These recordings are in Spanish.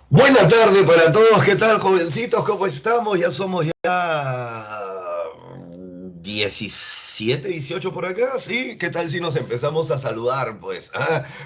Buena tarde para todos, ¿qué tal, jovencitos? ¿Cómo estamos? Ya somos ya 17, 18 por acá, ¿sí? ¿Qué tal si nos empezamos a saludar, pues?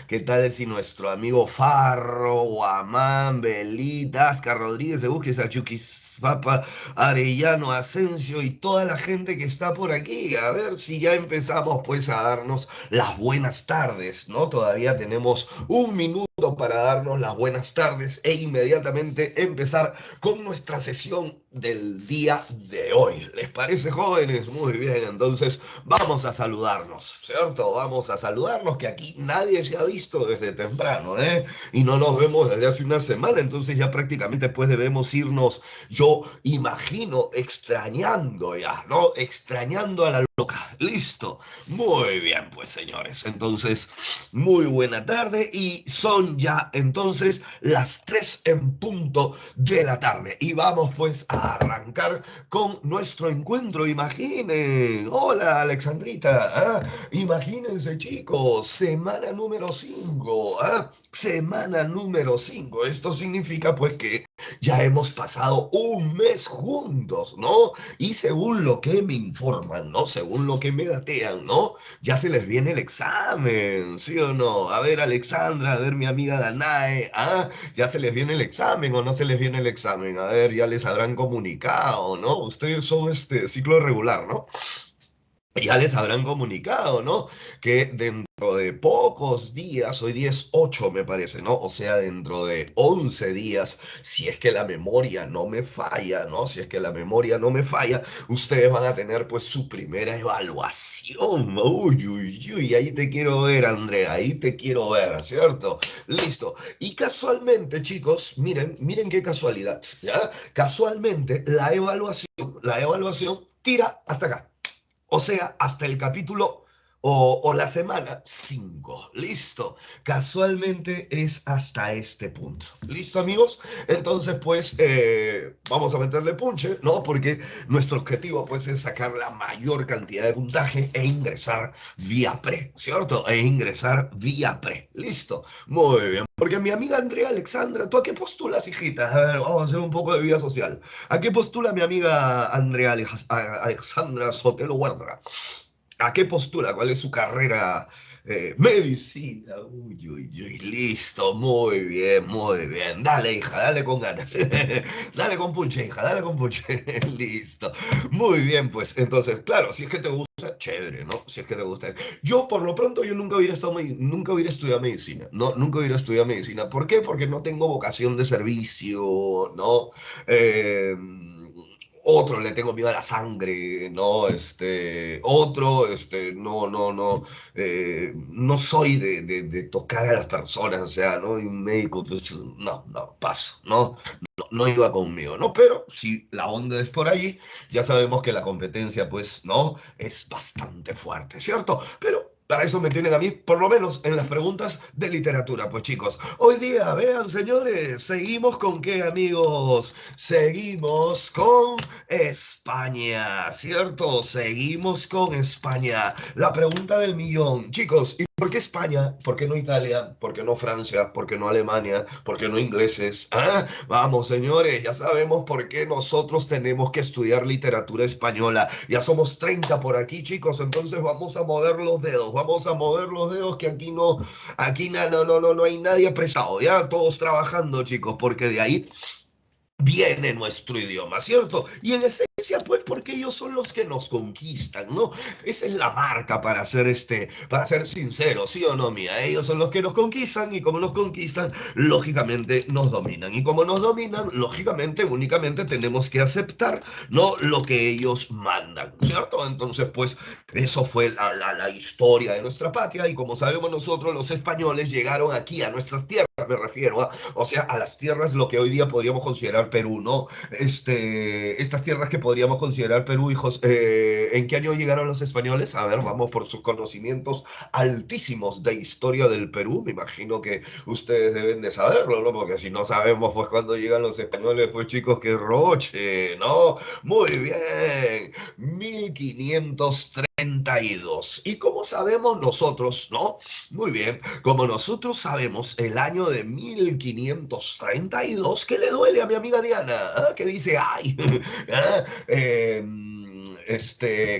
¿Qué tal si nuestro amigo Farro, Guamán, Belita, Ascar Rodríguez, Ebusques, Achukis, Papa, Arellano, Asensio y toda la gente que está por aquí? A ver si ya empezamos, pues, a darnos las buenas tardes, ¿no? Todavía tenemos un minuto para darnos las buenas tardes e inmediatamente empezar con nuestra sesión del día de hoy. ¿Les parece, jóvenes? Muy bien, entonces vamos a saludarnos, ¿cierto? Vamos a saludarnos, que aquí nadie se ha visto desde temprano, ¿eh? Y no nos vemos desde hace una semana, entonces ya prácticamente pues debemos irnos, yo imagino, extrañando ya, ¿no? Extrañando a la loca. Listo. Muy bien, pues señores. Entonces, muy buena tarde y son ya entonces las 3 en punto de la tarde. Y vamos pues a arrancar con nuestro encuentro. Imaginen. Hola, Alexandrita. Imagínense, chicos. Semana número 5. Semana número 5. Esto significa pues que ya hemos pasado un mes juntos, ¿no? Y según lo que me informan, ¿no? Según lo que me datean, ¿no? Ya se les viene el examen, ¿sí o no? A ver, Alexandra, a ver, mi amiga Danae, ¿ya se les viene el examen o no se les viene el examen? A ver, ya les habrán comunicado, ¿no? Ustedes son este ciclo regular, ¿no? Ya les habrán comunicado, ¿no? Que dentro de pocos días, hoy día es 8 me parece, ¿no? O sea, dentro de 11 días, si es que la memoria no me falla, ¿no? Si es que la memoria no me falla, ustedes van a tener pues su primera evaluación. Uy, uy, uy, ahí te quiero ver, Andrea, ahí te quiero ver, ¿cierto? Listo. Y casualmente, chicos, miren, miren qué casualidad, ¿ya? Casualmente, la evaluación tira hasta acá. O sea, hasta el capítulo o la semana 5. Listo. Casualmente es hasta este punto. ¿Listo, amigos? Entonces, pues, vamos a meterle punche, ¿no? Porque nuestro objetivo, pues, es sacar la mayor cantidad de puntaje e ingresar vía pre, ¿cierto? E ingresar vía pre. Listo. Muy bien. Porque mi amiga Andrea Alexandra, ¿tú a qué postulas, hijita? A ver, vamos a hacer un poco de vida social. ¿A qué postula mi amiga Andrea Alexandra Sotelo Huerta? ¿A qué postura? ¿Cuál es su carrera? Medicina. Uy, uy, uy, listo. Muy bien, muy bien. Dale, hija, dale con ganas. Dale con punche, hija, dale con punche. Listo. Muy bien, pues entonces, claro, si es que te gusta, chévere, ¿no? Si es que te gusta. Yo, por lo pronto, yo nunca hubiera estudiado medicina. No, nunca hubiera estudiado medicina. ¿Por qué? Porque no tengo vocación de servicio, ¿no? Eh, Otro le tengo miedo a la sangre, ¿no? No soy de tocar a las personas, o sea, ¿no? Y un médico, pues, no, no, paso, ¿no? No, no iba conmigo, ¿no? Pero si la onda es por allí, ya sabemos que la competencia, pues, ¿no? Es bastante fuerte, ¿cierto? Pero para eso me tienen a mí, por lo menos en las preguntas de literatura. Pues chicos, hoy día, vean señores, seguimos con qué amigos, seguimos con España, ¿cierto? Seguimos con España. La pregunta del millón, chicos, ¿y por qué España? ¿Por qué no Italia? ¿Por qué no Francia? ¿Por qué no Alemania? ¿Por qué no ingleses? Vamos, señores, ya sabemos por qué nosotros tenemos que estudiar literatura española. Ya somos 30 por aquí, chicos, entonces vamos a mover los dedos, vamos a mover los dedos que aquí no hay nadie apresado, ya todos trabajando, chicos, porque de ahí viene nuestro idioma, ¿cierto? Y en esencia, pues, porque ellos son los que nos conquistan, ¿no? Esa es la marca para ser sincero, ¿sí o no, mía? Ellos son los que nos conquistan y como nos conquistan, lógicamente nos dominan. Y como nos dominan, lógicamente, únicamente tenemos que aceptar, ¿no? Lo que ellos mandan, ¿cierto? Entonces, pues, eso fue la historia de nuestra patria y como sabemos nosotros, los españoles llegaron aquí a nuestras tierras, me refiero a, o sea, a las tierras, lo que hoy día podríamos considerar Perú, ¿no? Estas tierras que podríamos considerar Perú, hijos, ¿en qué año llegaron los españoles? A ver, vamos por sus conocimientos altísimos de historia del Perú, me imagino que ustedes deben de saberlo, ¿no? Porque si no sabemos, pues cuando llegan los españoles, pues chicos, que roche, ¿no? Muy bien, 1530 32. Y como sabemos nosotros, ¿no? Muy bien, como nosotros sabemos, el año de 1532, ¿qué le duele a mi amiga Diana? ¿Ah? ¿Qué dice? ¡Ay! ¿Ah?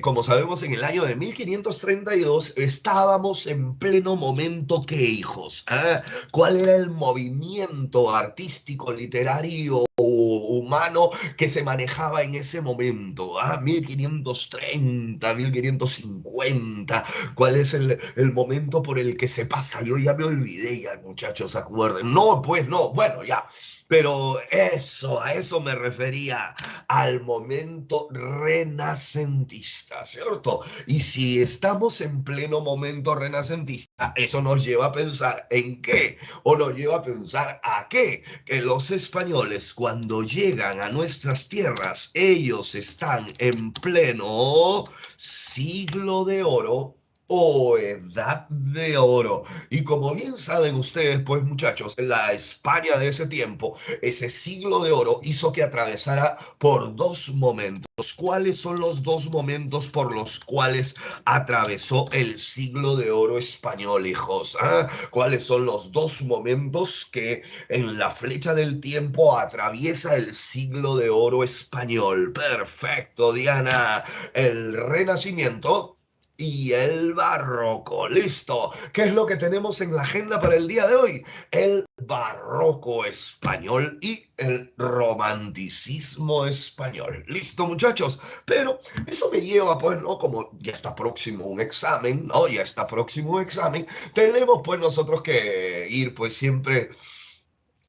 Como sabemos, en el año de 1532 estábamos en pleno momento, ¿qué, hijos? ¿Ah? ¿Cuál era el movimiento artístico, literario, humano que se manejaba en ese momento? ¿Ah? 1530, 1550. ¿Cuál es el momento por el que se pasa? Yo ya me olvidé, ya, muchachos, acuerden. No, pues no, bueno, ya. Pero eso, a eso me refería, al momento renacentista, ¿cierto? Y si estamos en pleno momento renacentista, eso nos lleva a pensar en qué, o nos lleva a pensar a qué, que los españoles cuando llegan a nuestras tierras, ellos están en pleno siglo de oro o edad de oro. Y como bien saben ustedes, pues muchachos, la España de ese tiempo, ese siglo de oro hizo que atravesara por dos momentos. ¿Cuáles son los dos momentos por los cuales atravesó el siglo de oro español, hijos? ¿Ah? ¿Cuáles son los dos momentos que en la flecha del tiempo atraviesa el siglo de oro español? Perfecto, Diana. El Renacimiento y el barroco. Listo. ¿Qué es lo que tenemos en la agenda para el día de hoy? El barroco español y el romanticismo español. Listo, muchachos. Pero eso me lleva, pues, ¿no? Como ya está próximo un examen, ¿no? Ya está próximo un examen. Tenemos, pues, nosotros que ir, pues, siempre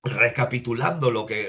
recapitulando lo que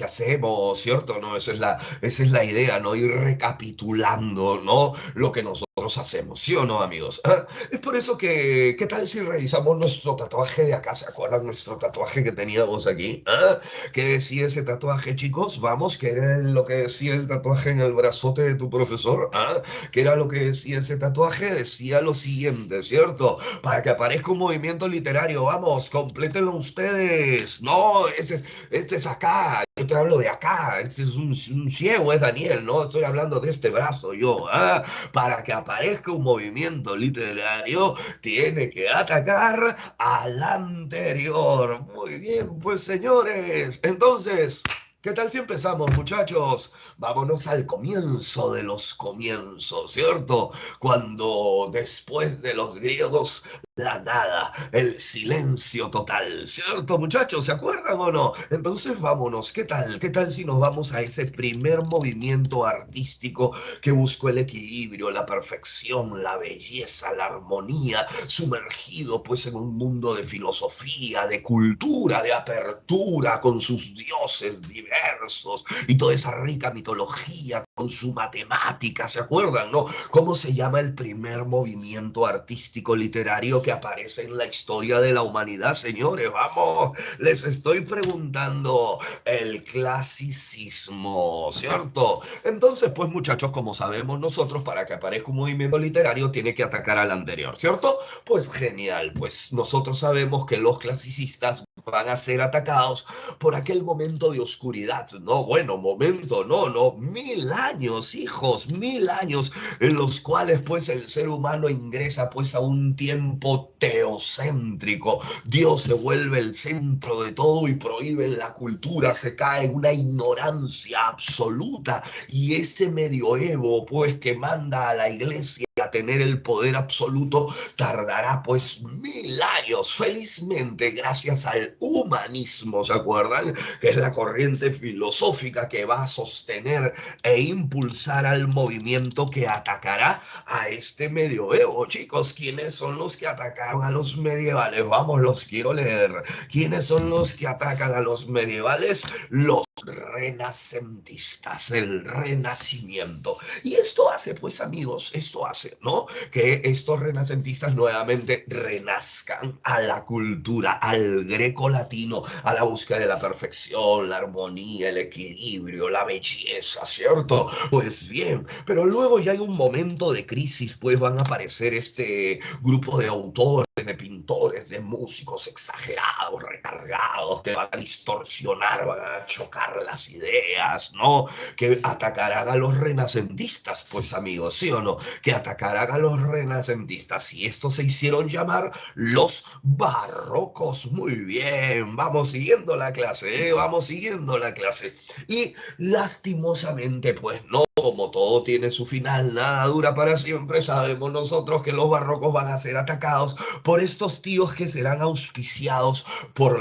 hacemos, ¿cierto? ¿No? Esa es la idea, ¿no? Ir recapitulando, ¿no? Lo que nosotros hacemos, ¿sí o no, amigos? ¿Ah? Es por eso que, ¿qué tal si revisamos nuestro tatuaje de acá? ¿Se acuerdan nuestro tatuaje que teníamos aquí? ¿Ah? ¿Qué decía ese tatuaje, chicos? Vamos, ¿qué era lo que decía el tatuaje en el brazote de tu profesor? ¿Ah? ¿Qué era lo que decía ese tatuaje? Decía lo siguiente, ¿cierto? Para que aparezca un movimiento literario. Vamos, complétenlo ustedes. No, este es acá. Yo te hablo de acá. Este es un ciego, es Daniel. No estoy hablando de este brazo yo. ¿Ah? Para que aparezca un movimiento literario, tiene que atacar al anterior. Muy bien, pues señores. Entonces, ¿qué tal si empezamos, muchachos? Vámonos al comienzo de los comienzos, ¿cierto? Cuando después de los griegos, la nada, el silencio total, ¿cierto, muchachos? ¿Se acuerdan o no? Entonces vámonos, ¿qué tal? ¿Qué tal si nos vamos a ese primer movimiento artístico que buscó el equilibrio, la perfección, la belleza, la armonía, sumergido pues en un mundo de filosofía, de cultura, de apertura, con sus dioses diversos y toda esa rica mitología con su matemática, ¿se acuerdan, no? ¿Cómo se llama el primer movimiento artístico literario que aparece en la historia de la humanidad, señores? Vamos, les estoy preguntando. El clasicismo, ¿cierto? Entonces, pues muchachos, como sabemos nosotros, para que aparezca un movimiento literario tiene que atacar al anterior, ¿cierto? Pues genial, pues nosotros sabemos que los clasicistas van a ser atacados por aquel momento de oscuridad, no, bueno, momento, no, no, 1000 años, hijos, 1000 años en los cuales pues el ser humano ingresa pues a un tiempo teocéntrico. Dios se vuelve el centro de todo y prohíbe la cultura, se cae en una ignorancia absoluta y ese medioevo pues que manda a la iglesia a tener el poder absoluto tardará pues 1000 años, felizmente gracias al humanismo, ¿se acuerdan? Que es la corriente filosófica que va a sostener e impulsar al movimiento que atacará a este medioevo. Chicos, ¿quiénes son los que atacaron a los medievales? Vamos, los quiero leer. ¿Quiénes son los que atacan a los medievales? Los renacentistas, el renacimiento. Y esto hace, pues amigos, esto hace, ¿no? Que estos renacentistas nuevamente renazcan a la cultura, al greco latino, a la búsqueda de la perfección, la armonía, el equilibrio, la belleza, ¿cierto? Pues bien, pero luego ya hay un momento de crisis, pues van a aparecer este grupo de autores, de pintores, de músicos exagerados, recargados, que van a distorsionar, van a chocar reflejar las ideas, ¿no? Que atacarán a los renacentistas, pues amigos, ¿sí o no? Que atacarán a los renacentistas. Y estos se hicieron llamar los barrocos. Muy bien, vamos siguiendo la clase, ¿eh? Vamos siguiendo la clase. Y lastimosamente, pues no, como todo tiene su final, nada dura para siempre, sabemos nosotros que los barrocos van a ser atacados por estos tíos que serán auspiciados por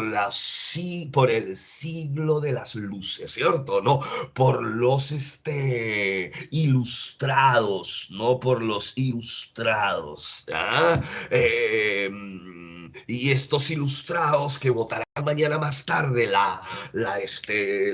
el siglo de las luces, ¿cierto? ¿No? Por los ilustrados, ¿no? Por los ilustrados. ¿Ah? Y estos ilustrados que votarán mañana más tarde la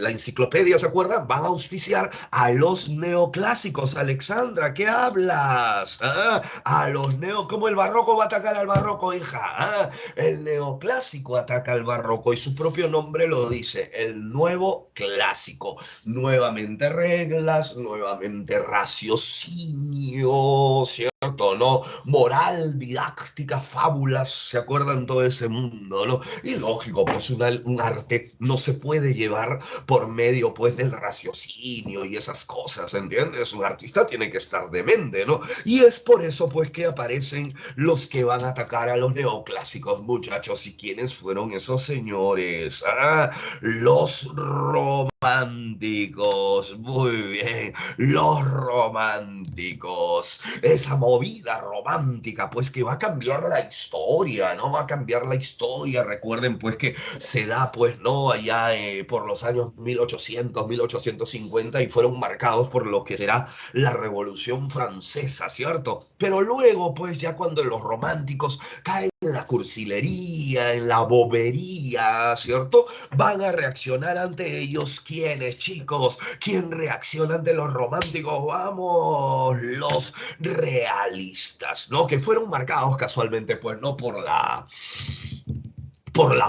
enciclopedia, ¿se acuerdan? Van a auspiciar a los neoclásicos. Alexandra, ¿qué hablas? ¿Ah? A los ¿cómo el barroco va a atacar al barroco, hija? ¿Ah? El neoclásico ataca al barroco y su propio nombre lo dice, el nuevo clásico. Nuevamente reglas, nuevamente raciocinio, ¿cierto? ¿No? Moral, didáctica, fábulas, ¿se acuerdan todo ese mundo, no? Y lógico, pues un arte no se puede llevar por medio, pues, del raciocinio y esas cosas, ¿entiendes? Un artista tiene que estar demente, ¿no? Y es por eso, pues, que aparecen los que van a atacar a los neoclásicos, muchachos. ¿Y quiénes fueron esos señores? Ah, los románticos. Muy bien, los románticos. Esa movida romántica, pues, que va a cambiar la historia, ¿no? Va a cambiar la historia. Recuerden, pues, que se da, pues, ¿no? Allá por los años 1800, 1850 y fueron marcados por lo que será la Revolución Francesa, ¿cierto? Pero luego, pues ya cuando los románticos caen en la cursilería, en la bobería, ¿cierto? Van a reaccionar ante ellos. ¿Quiénes, chicos? ¿Quién reacciona ante los románticos? Vamos, los realistas, ¿no? Que fueron marcados casualmente, pues no por la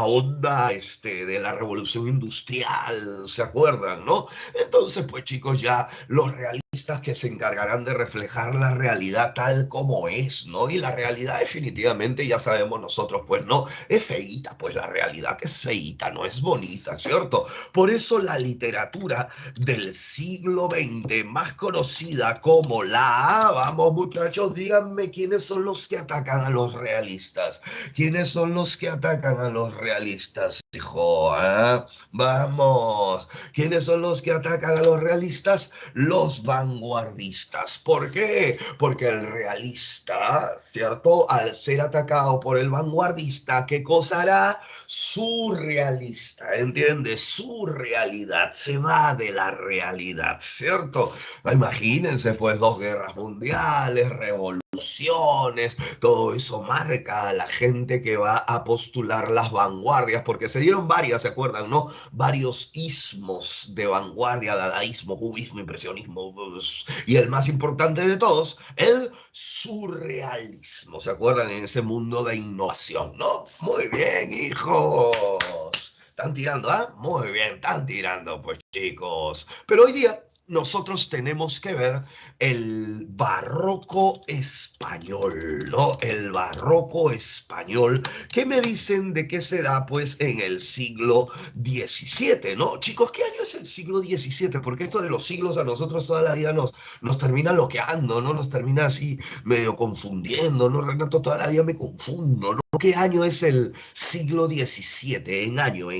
onda de la revolución industrial, ¿se acuerdan, no? Entonces, pues chicos, ya los realistas que se encargarán de reflejar la realidad tal como es, ¿no? Y la realidad definitivamente, ya sabemos nosotros, pues no, es feíta, pues la realidad es feíta, no es bonita, ¿cierto? Por eso la literatura del siglo XX, más conocida como vamos muchachos, díganme quiénes son los que atacan a los realistas. ¿Quiénes son los que atacan a los realistas, hijo? ¿Ah? Vamos. ¿Quiénes son los que atacan a los realistas? Los vanguardistas. ¿Por qué? Porque el realista, ¿cierto? Al ser atacado por el vanguardista, ¿qué cosa hará? Surrealista, ¿entiendes? Su realidad se va de la realidad, ¿cierto? Imagínense, pues, dos guerras mundiales, revoluciones, todo eso marca a la gente que va a postular las vanguardias, porque se dieron varias, ¿se acuerdan, no? Varios ismos de vanguardia, dadaísmo, cubismo, impresionismo, y el más importante de todos, el surrealismo, ¿se acuerdan? En ese mundo de innovación, ¿no? Muy bien, hijos. ¿Están tirando, ah? Muy bien, están tirando, pues chicos. Pero hoy día nosotros tenemos que ver el barroco español, ¿no? El barroco español. ¿Qué me dicen de qué se da, pues, en el siglo XVII, ¿no? Chicos, ¿qué año es el siglo XVII? Porque esto de los siglos a nosotros toda la vida nos termina bloqueando, ¿no? Nos termina así medio confundiendo, ¿no? Renato, toda la vida me confundo, ¿no? ¿Qué año es el siglo XVII? En año,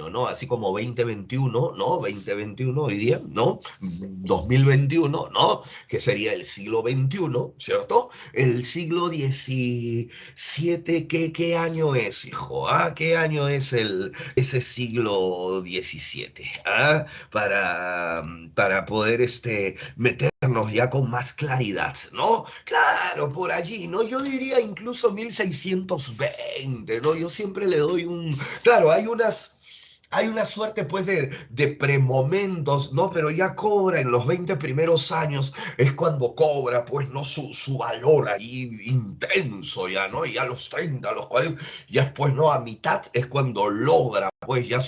¿no? Así como 2021, ¿no? 2021 hoy día, ¿no? 2021, ¿no? Que sería el siglo XXI, ¿cierto? El siglo XVII, ¿qué año es, hijo? ¿Ah? ¿Qué año es ese siglo XVII? ¿Ah? Para poder meternos ya con más claridad, ¿no? Claro, por allí, ¿no? Yo diría incluso 1620, ¿no? Yo siempre le doy Claro, hay una suerte, pues, de premomentos, ¿no? Pero ya cobra en los 20 primeros años, es cuando cobra, pues, ¿no? Su valor ahí intenso ya, ¿no? Y ya a los 30, a los 40, ya después, ¿no? A mitad es cuando logra, pues, ya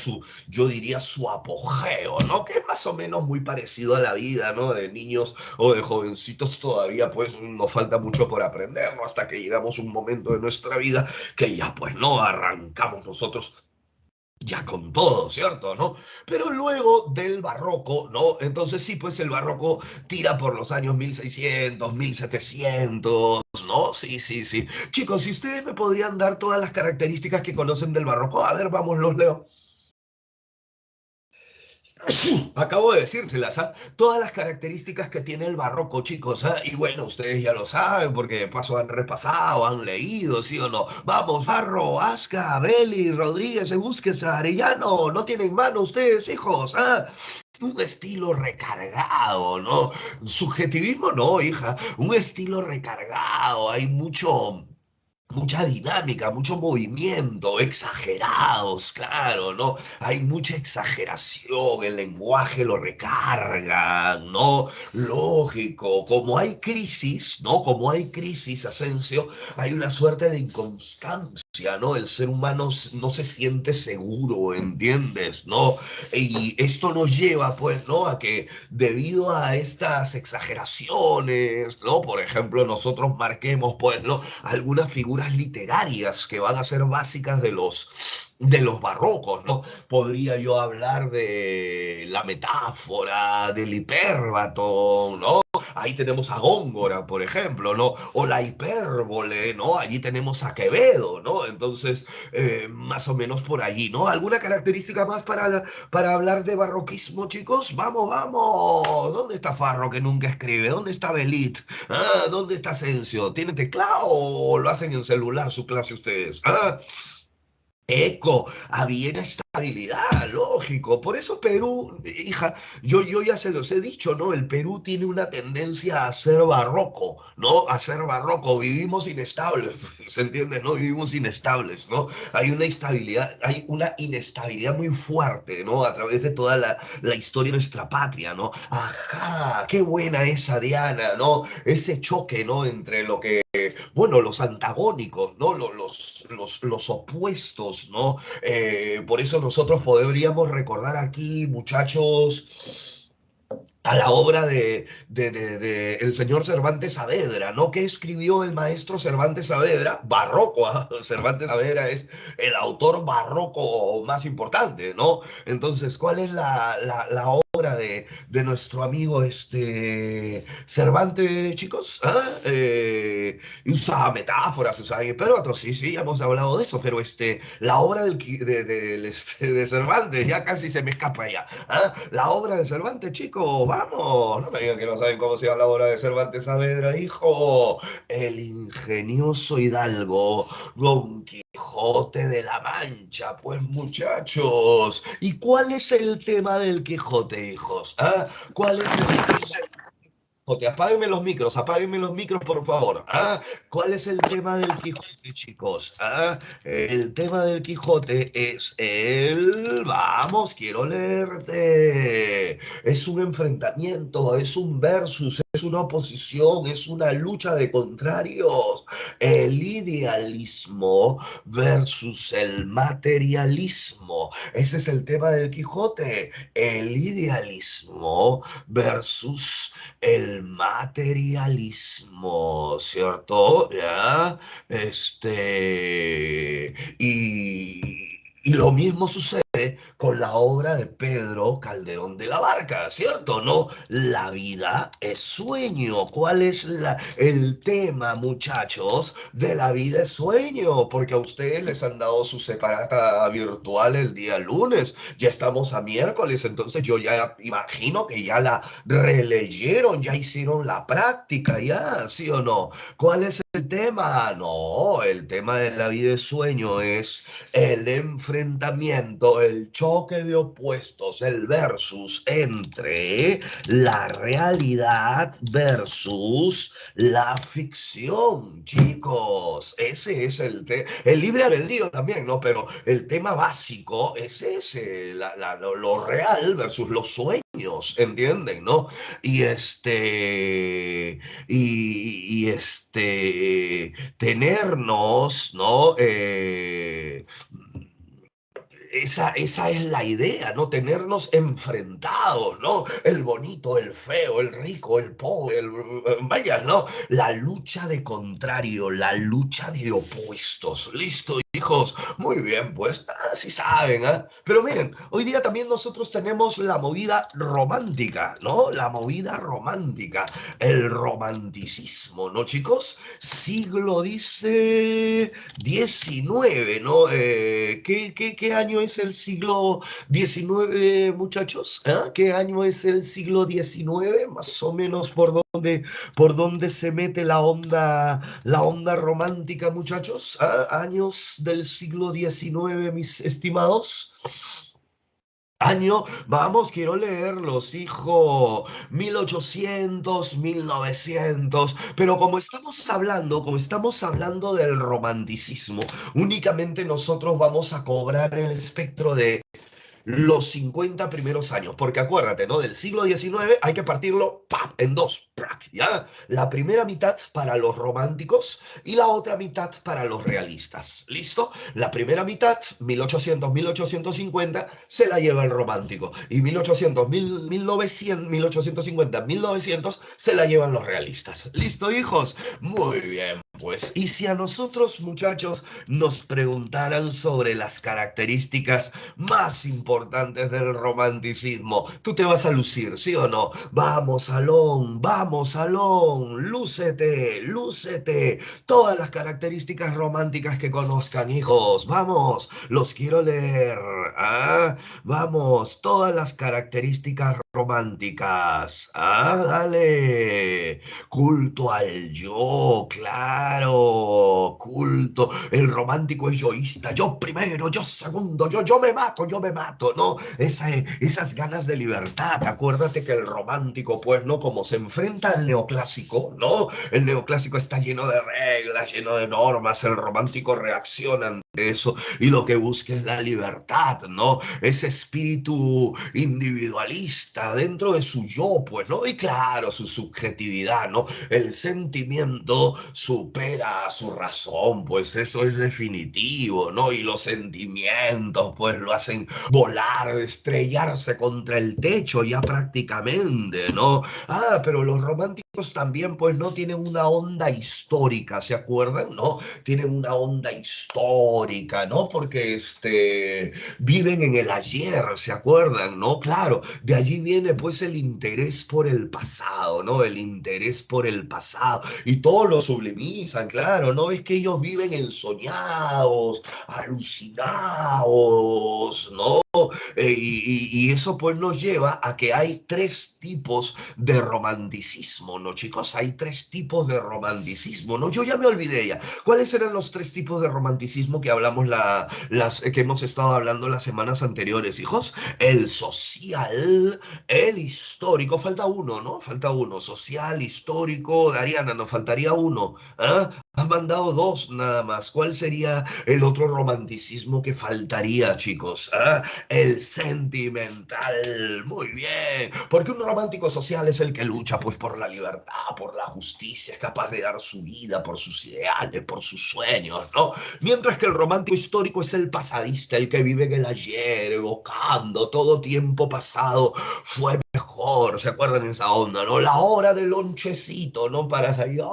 yo diría, su apogeo, ¿no? Que es más o menos muy parecido a la vida, ¿no? De niños o de jovencitos todavía, pues, nos falta mucho por aprender, ¿no? Hasta que llegamos a un momento de nuestra vida que ya, pues, ¿no? Arrancamos nosotros ya con todo, ¿cierto? ¿No? Pero luego del barroco, ¿no? Entonces sí, pues el barroco tira por los años 1600, 1700, ¿no? Sí, sí, sí. Chicos, si ustedes me podrían dar todas las características que conocen del barroco, a ver, vamos, los leo. Acabo de decírselas, ¿ah? Todas las características que tiene el barroco, chicos, ¿ah? Y bueno, ustedes ya lo saben porque de paso han repasado, han leído, ¿sí o no? Vamos, Farro, Asca, Beli, Rodríguez, Busques, Arellano, no tienen mano ustedes, hijos, ¿ah? Un estilo recargado, ¿no? Subjetivismo no, hija, un estilo recargado, hay mucha dinámica, mucho movimiento, exagerados, claro, ¿no? Hay mucha exageración, el lenguaje lo recargan, ¿no? Lógico, como hay crisis, ¿no? Como hay crisis, Asensio, hay una suerte de inconstancia, ¿no? El ser humano no se siente seguro, ¿entiendes? ¿No? Y esto nos lleva, pues, ¿no? A que debido a estas exageraciones, ¿no? Por ejemplo, nosotros marquemos, pues, ¿no? Algunas figuras literarias que van a ser básicas de los barrocos, ¿no? Podría yo hablar de la metáfora, del hipérbato, ¿no? Ahí tenemos a Góngora, por ejemplo, ¿no? O la hipérbole, ¿no? Allí tenemos a Quevedo, ¿no? Entonces, más o menos por allí, ¿no? ¿Alguna característica más para hablar de barroquismo, chicos? Vamos, vamos. ¿Dónde está Farro que nunca escribe? ¿Dónde está Belit? Ah, ¿dónde está Asensio? ¿Tiene teclado o lo hacen en celular su clase ustedes? Ah, eco, había inestabilidad, lógico. Por eso Perú, hija, yo ya se los he dicho, ¿no? El Perú tiene una tendencia a ser barroco, ¿no? A ser barroco. Vivimos inestables, ¿se entiende? ¿No? Vivimos inestables, ¿no? Hay una instabilidad, hay una inestabilidad muy fuerte, ¿no? A través de toda la historia de nuestra patria, ¿no? Ajá, qué buena esa Diana, ¿no? Ese choque, ¿no? Entre lo que bueno, los antagónicos, ¿no? Los opuestos, ¿no? Por eso nosotros podríamos recordar aquí, muchachos, a la obra de el señor Cervantes Saavedra, ¿no? ¿Qué escribió el maestro Cervantes Saavedra? Barroco, ¿ah? Cervantes Saavedra es el autor barroco más importante, ¿no? Entonces, ¿cuál es la obra de nuestro amigo Cervantes, chicos? ¿Ah? Usa metáforas, usa hipérbatos, sí, sí, ya hemos hablado de eso, pero la obra de Cervantes, ya casi se me escapa ya. ¿Ah? La obra de Cervantes, chicos, vamos. No me digan que no saben cómo se llama la obra de Cervantes Saavedra, hijo. El ingenioso Hidalgo, Don Quijote de la Mancha, pues muchachos. ¿Y cuál es el tema del Quijote, hijos? ¿Ah? ¿Cuál es el tema? Quijote, apáguenme los micros, por favor. ¿Ah? ¿Cuál es el tema del Quijote, chicos? ¿Ah? El tema del Quijote es vamos, quiero leerte. Es un enfrentamiento, es un versus, es una oposición, es una lucha de contrarios. El idealismo versus el materialismo. Ese es el tema del Quijote. El idealismo versus el materialismo, ¿cierto? ¿Ya? Y lo mismo sucede con la obra de Pedro Calderón de la Barca, ¿cierto? ¿No? La vida es sueño. ¿Cuál es el tema, muchachos, de la vida es sueño? Porque a ustedes les han dado su separata virtual el día lunes. Ya estamos a miércoles, entonces yo ya imagino que ya la releyeron, ya hicieron la práctica, ya, ¿sí o no? ¿Cuál es el tema? No, el tema de la vida de sueño es el enfrentamiento, el choque de opuestos, el versus entre la realidad versus la ficción, chicos. Ese es el libre albedrío también, ¿no? Pero el tema básico es ese, lo real versus los sueños, ¿entienden, no? Y tenernos, ¿no? Esa es la idea, ¿no? Tenernos enfrentados, ¿no? El bonito, el feo, el rico, el pobre, vaya, ¿no? La lucha de contrario, la lucha de opuestos. Listo. hijos. Muy bien, pues, sí saben, ¿ah? Pero miren, hoy día también nosotros tenemos la movida romántica, ¿no? La movida romántica, el romanticismo, ¿no, chicos? Siglo dice 19, ¿no? ¿Qué año es el siglo 19, muchachos? ¿Ah? ¿Qué año es el siglo 19? Más o menos por dónde se mete la onda romántica, muchachos. ¿Ah? Años del siglo XIX, mis estimados. Año, vamos, quiero leerlos, hijo. 1800, 1900. Pero como estamos hablando del romanticismo, únicamente nosotros vamos a cobrar el espectro de los 50 primeros años, porque acuérdate, ¿no? Del siglo XIX hay que partirlo ¡pap! En dos, ¡prac! ¿Ya? La primera mitad para los románticos y la otra mitad para los realistas. ¿Listo? La primera mitad, 1800-1850, se la lleva el romántico y 1850-1900 se la llevan los realistas. ¿Listo, hijos? Muy bien, pues. Y si a nosotros, muchachos, nos preguntaran sobre las características más importantes del romanticismo, tú te vas a lucir, ¿sí o no? Vamos, Salón, lúcete, lúcete. Todas las características románticas que conozcan, hijos, vamos, los quiero leer. ¿Ah? Vamos, todas las características románticas. Ah, dale. Culto al yo, claro. Culto. El romántico es yoísta. Yo primero, yo segundo, yo me mato, ¿no? Esas ganas de libertad. Acuérdate que el romántico, pues, ¿no? Como se enfrenta al neoclásico, ¿no? El neoclásico está lleno de reglas, lleno de normas. El romántico reacciona ante eso y lo que busca es la libertad, ¿no? Ese espíritu individualista dentro de su yo, pues, ¿no? Y claro, su subjetividad, ¿no? El sentimiento supera a su razón, pues eso es definitivo, ¿no? Y los sentimientos, pues, lo hacen volar, estrellarse contra el techo ya prácticamente, ¿no? Ah, pero los románticos también, pues, no tienen una onda histórica, ¿se acuerdan? ¿No? Tienen una onda histórica, ¿no? Porque viven en el ayer, ¿se acuerdan? ¿No? Claro, de allí viene pues el interés por el pasado, ¿no? El interés por el pasado. Y todos lo sublimizan, claro, ¿no? Es que ellos viven ensoñados, alucinados, ¿no? Y eso pues nos lleva a que hay tres tipos de romanticismo, ¿no, chicos? Hay tres tipos de romanticismo, ¿no? Yo ya me olvidé ya. ¿Cuáles eran los tres tipos de romanticismo que hablamos que hemos estado hablando las semanas anteriores, hijos? El social, el histórico, falta uno, ¿no? Falta uno, social, histórico, Dariana, nos faltaría uno. ¿Ah? Han mandado dos nada más. ¿Cuál sería el otro romanticismo que faltaría, chicos? ¿Ah? El sentimental. Muy bien. Porque un romántico social es el que lucha pues por la libertad, por la justicia, es capaz de dar su vida por sus ideales, por sus sueños, ¿no? Mientras que el romántico histórico es el pasadista, el que vive en el ayer, evocando todo tiempo pasado fue mejor, ¿se acuerdan esa onda, no? La hora del lonchecito, ¿no? Para salir,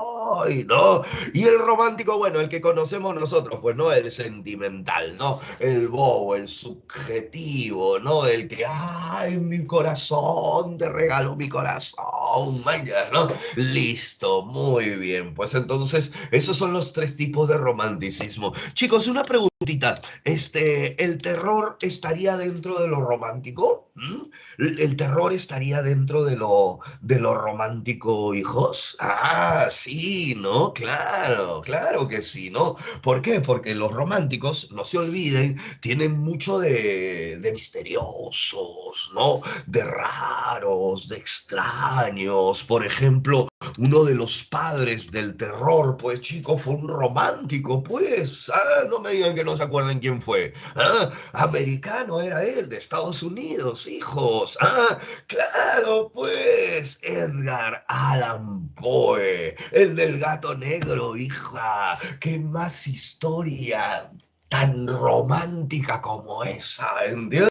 ay, ¿no? Y el romántico, bueno, el que conocemos nosotros, pues, ¿no? El sentimental, ¿no? El bobo, el subjetivo, ¿no? El que, ay, mi corazón, te regalo mi corazón, vaya, ¿no? Listo, muy bien. Pues entonces, esos son los tres tipos de romanticismo. Chicos, una preguntita. ¿El terror estaría dentro de lo romántico? ¿Mm? ¿El terror estaría dentro de lo romántico, hijos? Ah, sí, ¿no? Claro, claro que sí, ¿no? ¿Por qué? Porque los románticos, no se olviden, tienen mucho de misteriosos, ¿no? De raros, de extraños. Por ejemplo, uno de los padres del terror, pues chico, fue un romántico, pues. Ah, no me digan que no se acuerdan quién fue. Ah, americano era él, de Estados Unidos, hijos. Ah, claro, pues. Edgar Allan Poe, el del gato negro, hija. ¿Qué más historia tan romántica como esa, ¿entiendes?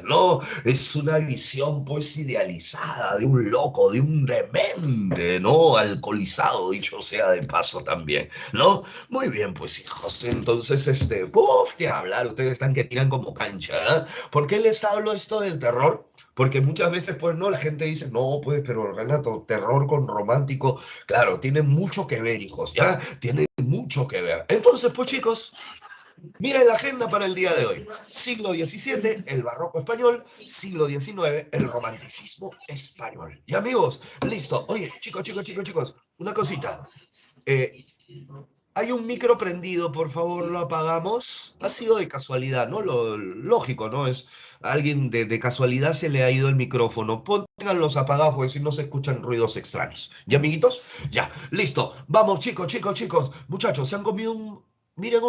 ¿No? Es una visión pues idealizada de un loco, de un demente, ¿no? Alcoholizado, dicho sea de paso también, ¿no? Muy bien, pues hijos, entonces, ¡puf! Que hablar, ustedes están que tiran como cancha, ¿eh? ¿Por qué les hablo esto del terror? Porque muchas veces, pues, no, la gente dice, no, pues, pero Renato, terror con romántico, claro, tiene mucho que ver, hijos, ¿ya? Tiene mucho que ver. Entonces, pues, chicos, miren la agenda para el día de hoy. Siglo XVII, el barroco español. Siglo XIX, el romanticismo español. Y amigos, listo. Oye, chicos, chicos, chicos, chicos, una cosita. Eh, Hay un micro prendido, por favor, lo apagamos. Ha sido de casualidad, ¿no? Lo lógico, ¿no? Es alguien de casualidad se le ha ido el micrófono. Pónganlos apagados porque si no se escuchan ruidos extraños. ¿Ya, amiguitos? Ya, listo. Vamos, chicos, chicos, chicos. Muchachos, se han comido un. Miren,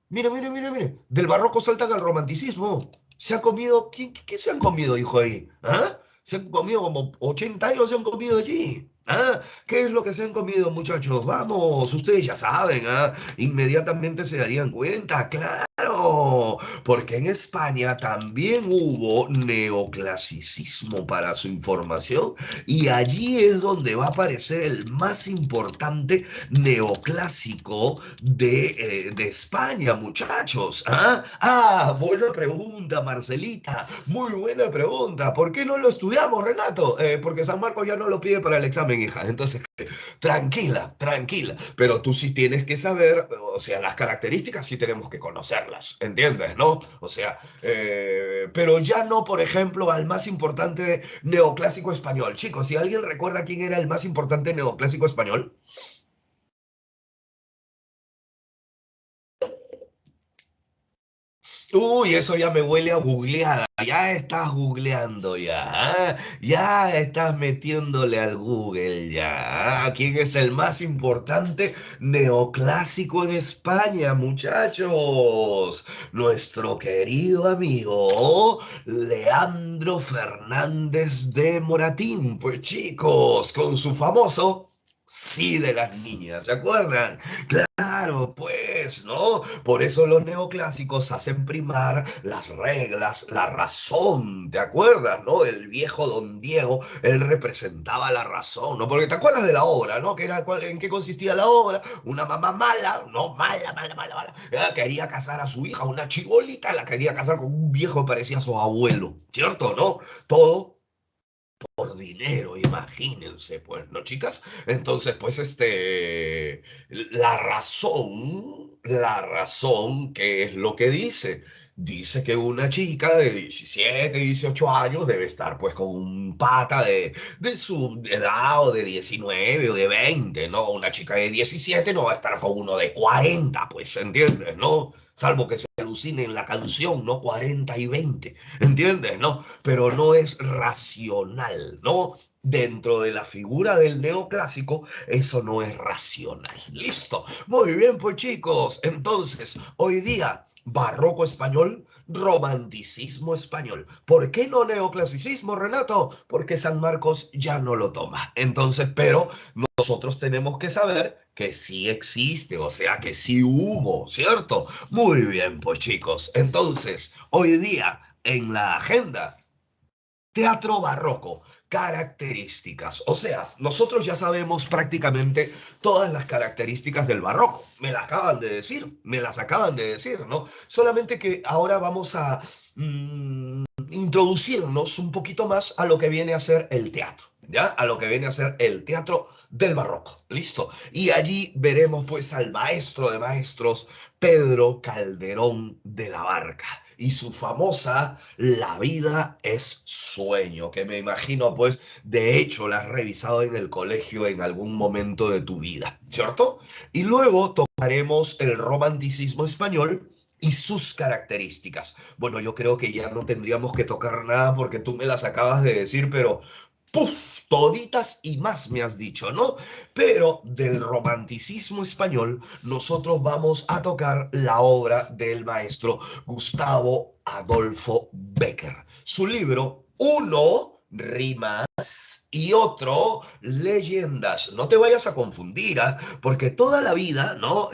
miren, miren, miren, miren. Del barroco saltan al romanticismo. Se ha comido. ¿Qué se han comido, hijo ahí? ¿Ah? Se han comido como 80 años, se han comido allí. ¿Ah? ¿Qué es lo que se han comido, muchachos? Vamos, ustedes ya saben, ¿ah? Inmediatamente se darían cuenta, claro, porque en España también hubo neoclasicismo para su información y allí es donde va a aparecer el más importante neoclásico de España, muchachos. ¿Ah? Buena pregunta, Marcelita, muy buena pregunta. ¿Por qué no lo estudiamos, Renato? Porque San Marcos ya no lo pide para el examen, hija. Entonces, tranquila, tranquila, pero tú sí tienes que saber, o sea, las características sí tenemos que conocerlas, ¿entiendes? ¿No? O sea, pero ya no, por ejemplo, al más importante neoclásico español. Chicos, si alguien recuerda quién era el más importante neoclásico español. Uy, eso ya me huele a googleada. Ya estás googleando ya. ¿Ah? Ya estás metiéndole al Google ya. ¿Ah? ¿Quién es el más importante neoclásico en España, muchachos? Nuestro querido amigo Leandro Fernández de Moratín. Pues chicos, con su famoso Sí de las niñas, ¿se acuerdan? Claro, pues, ¿no? Por eso los neoclásicos hacen primar las reglas, la razón, ¿te acuerdas, no? El viejo Don Diego, él representaba la razón, ¿no? Porque te acuerdas de la obra, ¿no? ¿En qué consistía la obra? Una mamá mala, no, mala, mala, mala, mala. Quería casar a su hija, una chibolita, la quería casar con un viejo que parecía a su abuelo, ¿cierto, no? Todo por dinero, imagínense, pues, ¿no, chicas? Entonces, pues, la razón, ¿qué es lo que dice? Dice que una chica de 17, 18 años debe estar, pues, con un pata de su edad, o de 19 o de 20, ¿no? Una chica de 17 no va a estar con uno de 40, pues, ¿entiendes, no? Salvo que se alucine en la canción, ¿no? 40 y 20, ¿entiendes, no? Pero no es racional, ¿no? Dentro de la figura del neoclásico, eso no es racional. Listo. Muy bien, pues chicos. Entonces, hoy día, barroco español, romanticismo español. ¿Por qué no neoclasicismo, Renato? Porque San Marcos ya no lo toma. Entonces, pero nosotros tenemos que saber que sí existe, o sea, que sí hubo, ¿cierto? Muy bien, pues chicos. Entonces, hoy día, en la agenda, teatro barroco, características. O sea, nosotros ya sabemos prácticamente todas las características del barroco. Me las acaban de decir, me las acaban de decir, ¿no? Solamente que ahora vamos a introducirnos un poquito más a lo que viene a ser el teatro. ¿Ya? A lo que viene a ser el teatro del barroco. Listo. Y allí veremos pues al maestro de maestros, Pedro Calderón de la Barca. Y su famosa La vida es sueño, que me imagino pues de hecho la has revisado en el colegio en algún momento de tu vida, ¿cierto? Y luego tocaremos el romanticismo español y sus características. Bueno, yo creo que ya no tendríamos que tocar nada porque tú me las acabas de decir, pero ¡puf! Toditas y más me has dicho, ¿no? Pero del romanticismo español nosotros vamos a tocar la obra del maestro Gustavo Adolfo Bécquer. Su libro, uno rimas y otro, leyendas. No te vayas a confundir, ¿ah? Porque toda la vida, ¿no?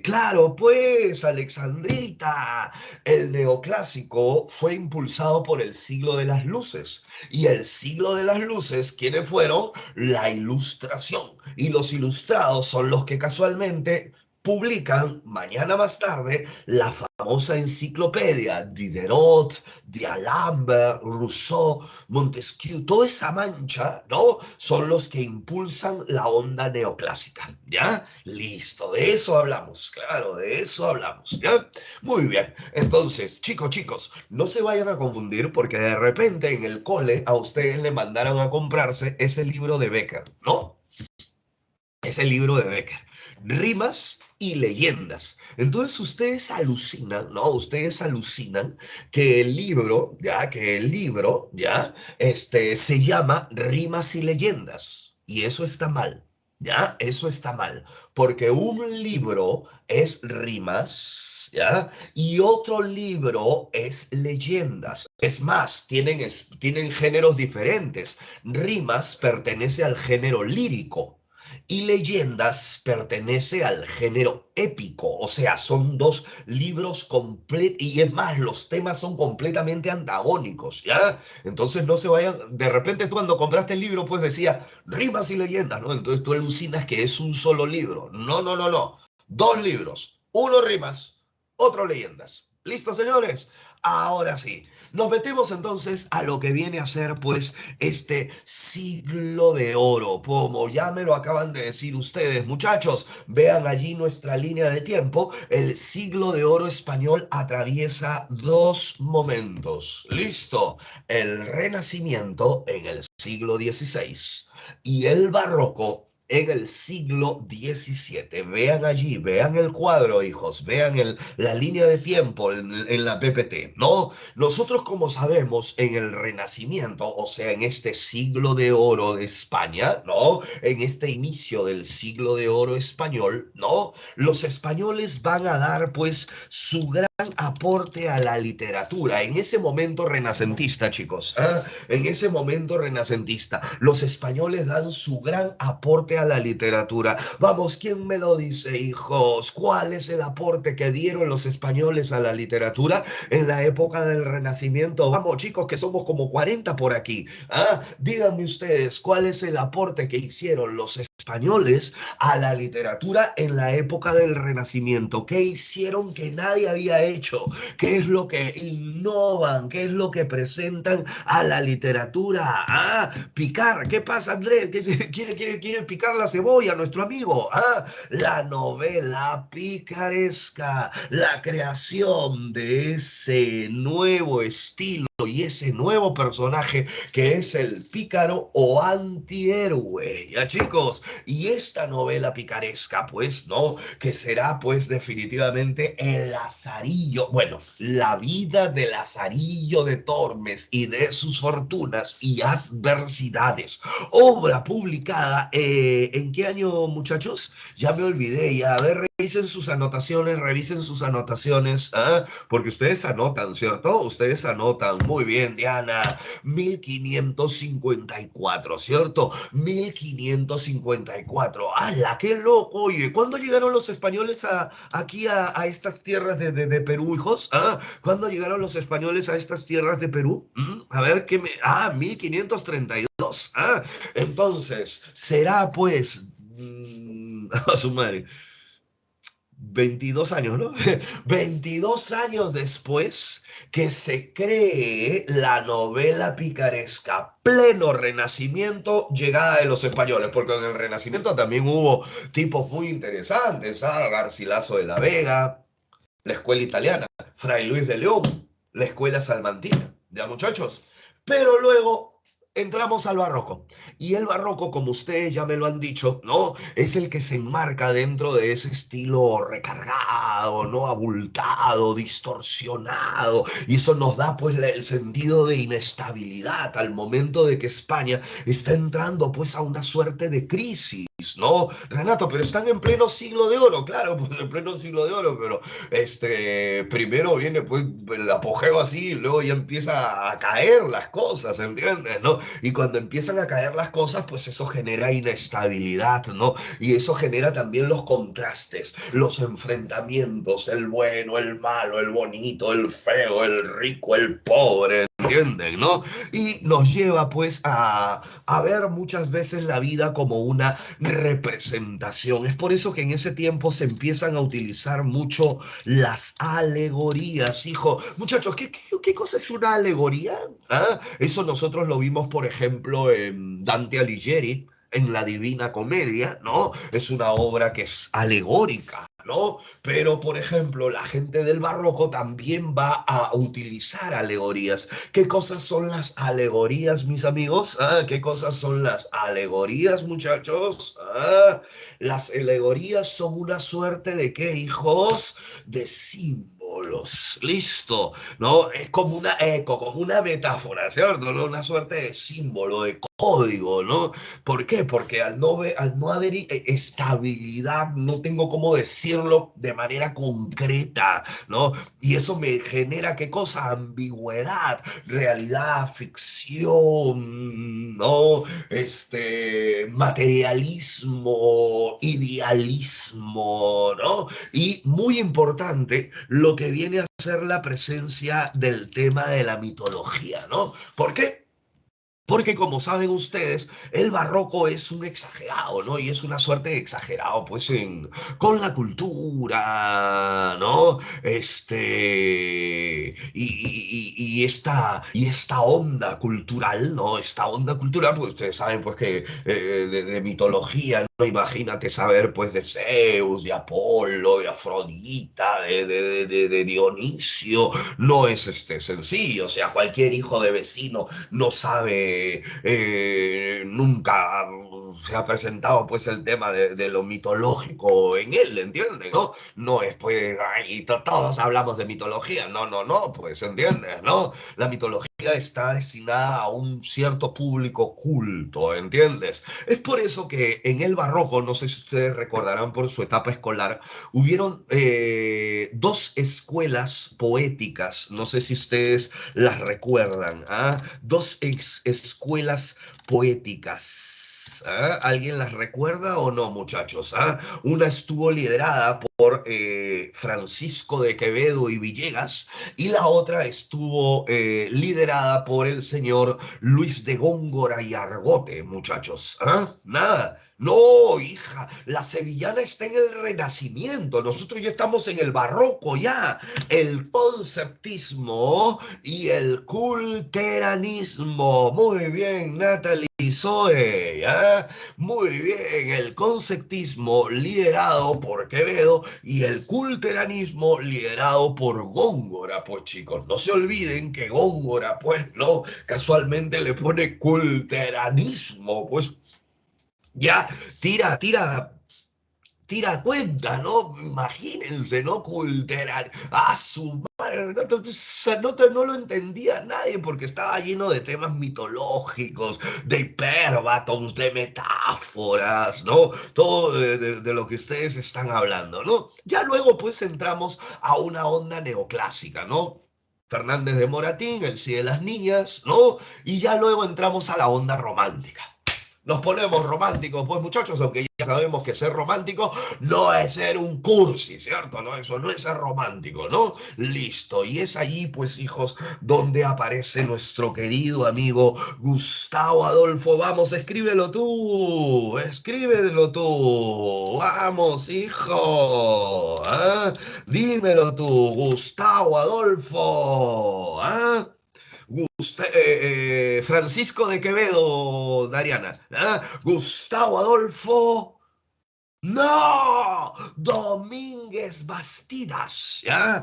Claro, pues, Alexandrita, el neoclásico fue impulsado por el siglo de las luces. Y el siglo de las luces, ¿quiénes fueron? La ilustración. Y los ilustrados son los que casualmente publican mañana más tarde la famosa enciclopedia Diderot, D'Alembert, Rousseau, Montesquieu, toda esa mancha, ¿no? Son los que impulsan la onda neoclásica, ¿ya? Listo, de eso hablamos, claro, de eso hablamos, ¿ya? Muy bien, entonces, chicos, no se vayan a confundir porque de repente en el cole a ustedes le mandaron a comprarse ese libro de Becker, ¿no? Ese libro de Becker, rimas y leyendas. Entonces ustedes alucinan, ¿no? Ustedes alucinan que el libro, ya, se llama Rimas y Leyendas. Y eso está mal, ¿ya? Eso está mal. Porque un libro es rimas, ¿ya? Y otro libro es leyendas. Es más, tienen géneros diferentes. Rimas pertenece al género lírico y leyendas pertenece al género épico, o sea, son dos libros completos, y es más, los temas son completamente antagónicos, ¿ya? Entonces no se vayan, de repente tú cuando compraste el libro pues decía rimas y leyendas, ¿no? Entonces tú alucinas que es un solo libro. No, no, no, no. Dos libros, uno rimas, otro leyendas. ¿Listo, señores? Ahora sí, nos metemos entonces a lo que viene a ser, pues, este siglo de oro. Como ya me lo acaban de decir ustedes, muchachos, vean allí nuestra línea de tiempo. El siglo de oro español atraviesa dos momentos. ¿Listo? El Renacimiento en el siglo XVI y el Barroco en el siglo XVII. Vean allí, vean el cuadro, hijos, vean la línea de tiempo en la PPT, ¿no? Nosotros, como sabemos, en el Renacimiento, o sea, en este siglo de oro de España, ¿no? En este inicio del siglo de oro español, ¿no? Los españoles van a dar, pues, su gran aporte a la literatura en ese momento renacentista, chicos. ¿Ah? En ese momento renacentista, los españoles dan su gran aporte a la literatura. Vamos, ¿quién me lo dice, hijos? ¿Cuál es el aporte que dieron los españoles a la literatura en la época del Renacimiento? Vamos, chicos, que somos como 40 por aquí. ¿Ah? Díganme ustedes, ¿cuál es el aporte que hicieron los españoles a la literatura en la época del Renacimiento? ¿Qué hicieron que nadie había hecho? ¿Qué es lo que innovan? ¿Qué es lo que presentan a la literatura? Ah, picar. ¿Qué pasa, Andrés? ¿Quiere picar la cebolla, nuestro amigo? Ah, la novela picaresca, la creación de ese nuevo estilo y ese nuevo personaje que es el pícaro o antihéroe. Ya, chicos, y esta novela picaresca, pues, ¿no? Que será, pues, definitivamente el Lazarillo, bueno, la vida de Lazarillo de Tormes y de sus fortunas y adversidades. Obra publicada, ¿en qué año, muchachos? Ya me olvidé, ya, a ver, revisen sus anotaciones, ¿ah? Porque ustedes anotan, ¿cierto? Ustedes anotan, muy bien, Diana, 1554, ¿cierto? 1554. ¡Hala, qué loco! Oye, ¿cuándo llegaron los españoles aquí a estas tierras de Perú, hijos? ¿Ah? ¿Cuándo llegaron los españoles a estas tierras de Perú? A ver, ¿qué me...? Ah, 1532. Ah, entonces, será pues... a su madre. 22 años, ¿no? 22 años después que se cree la novela picaresca, pleno renacimiento, llegada de los españoles, porque en el renacimiento también hubo tipos muy interesantes, ¿ah? Garcilaso de la Vega, la escuela italiana, Fray Luis de León, la escuela salmantina, ¿ya, muchachos? Pero luego entramos al barroco. Y el barroco, como ustedes ya me lo han dicho, ¿no? Es el que se enmarca dentro de ese estilo recargado, ¿no? Abultado, distorsionado. Y eso nos da pues el sentido de inestabilidad al momento de que España está entrando pues a una suerte de crisis. ¿No? Renato, pero están en pleno siglo de oro, claro, pues en pleno siglo de oro, pero primero viene pues el apogeo así y luego ya empieza a caer las cosas, ¿entiendes? ¿No? Y cuando empiezan a caer las cosas, pues eso genera inestabilidad, ¿no? Y eso genera también los contrastes, los enfrentamientos, el bueno, el malo, el bonito, el feo, el rico, el pobre, ¿entienden? ¿No? Y nos lleva pues a ver muchas veces la vida como una representación. Es por eso que en ese tiempo se empiezan a utilizar mucho las alegorías, hijo. Muchachos, ¿qué cosa es una alegoría? ¿Ah? Eso nosotros lo vimos, por ejemplo, en Dante Alighieri, en la Divina Comedia, ¿no? Es una obra que es alegórica, ¿no? Pero, por ejemplo, la gente del barroco también va a utilizar alegorías. ¿Qué cosas son las alegorías, mis amigos? ¿Ah? ¿Qué cosas son las alegorías, muchachos? ¿Ah? Las alegorías son una suerte de ¿qué, hijos? De símbolos. Listo, ¿no? Es como una eco, como una metáfora, ¿cierto? ¿No? Una suerte de símbolo, de código, ¿no? ¿Por qué? Porque al no haber estabilidad, no tengo cómo decirlo de manera concreta, ¿no? Y eso me genera, ¿qué cosa? Ambigüedad, realidad, ficción, ¿no? Materialismo, idealismo, ¿no? Y muy importante, lo que viene a ser la presencia del tema de la mitología, ¿no? ¿Por qué? Porque como saben ustedes, el barroco es un exagerado, ¿no? Y es una suerte de exagerado, pues, con la cultura, ¿no? Y esta onda cultural, ¿no? Esta onda cultural, pues ustedes saben, pues, que de mitología, ¿no? Imagínate saber, pues, de Zeus, de Apolo, de Afrodita, de Dionisio. No es sencillo, o sea, cualquier hijo de vecino no sabe, nunca se ha presentado pues el tema de lo mitológico en él, ¿entiendes? ¿No? No es pues, ay, todos hablamos de mitología, no, no, no, pues, ¿entiendes? ¿No? La mitología está destinada a un cierto público culto, ¿entiendes? Es por eso que en el barroco, no sé si ustedes recordarán por su etapa escolar, hubieron dos escuelas poéticas, no sé si ustedes las recuerdan, ¿ah? Dos escuelas poéticas. ¿Ah? ¿Alguien las recuerda o no, muchachos? ¿Ah? Una estuvo liderada por Francisco de Quevedo y Villegas y la otra estuvo liderada por el señor Luis de Góngora y Argote, muchachos. ¿Ah? Nada. No, hija, la sevillana está en el Renacimiento, nosotros ya estamos en el barroco ya, el conceptismo y el culteranismo. Muy bien, Natalie Zoe, ¿ya? Muy bien, el conceptismo liderado por Quevedo y el culteranismo liderado por Góngora, pues chicos, no se olviden que Góngora, pues no, casualmente le pone culteranismo, pues ya tira cuenta, ¿no? Imagínense, ¿no? Culterar a su madre. No lo entendía nadie porque estaba lleno de temas mitológicos, de hipérbatos, de metáforas, ¿no? Todo de lo que ustedes están hablando, ¿no? Ya luego pues entramos a una onda neoclásica, ¿no? Fernández de Moratín, El sí de las niñas, ¿no? Y ya luego entramos a la onda romántica. Nos ponemos románticos, pues muchachos, aunque ya sabemos que ser romántico no es ser un cursi, ¿cierto? No, eso no es ser romántico, ¿no? Listo. Y es allí, pues, hijos, donde aparece nuestro querido amigo Gustavo Adolfo. Vamos, escríbelo tú. Vamos, hijo. ¿Ah? Dímelo tú, Gustavo Adolfo. ¿Ah? Francisco de Quevedo, Dariana. Gustavo Adolfo. No, Domínguez Domínguez Bastidas, ¿ya?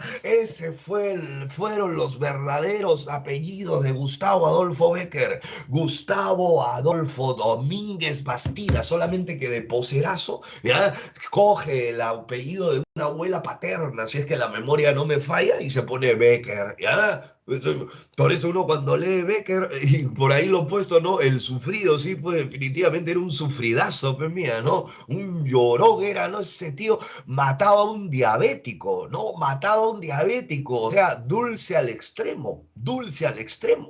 Fueron los verdaderos apellidos de Gustavo Adolfo Bécquer. Gustavo Adolfo Domínguez Bastidas, solamente que de poserazo, ¿ya? Coge el apellido de una abuela paterna, si es que la memoria no me falla, y se pone Bécquer, ¿ya? Por eso uno cuando lee Bécquer, y por ahí lo he puesto, ¿no? El sufrido, sí, pues definitivamente era un sufridazo, pues mía, ¿no? Un llorón era, ¿no? Ese tío mataba a un diabético, ¿no? Mataba a un diabético, o sea, dulce al extremo,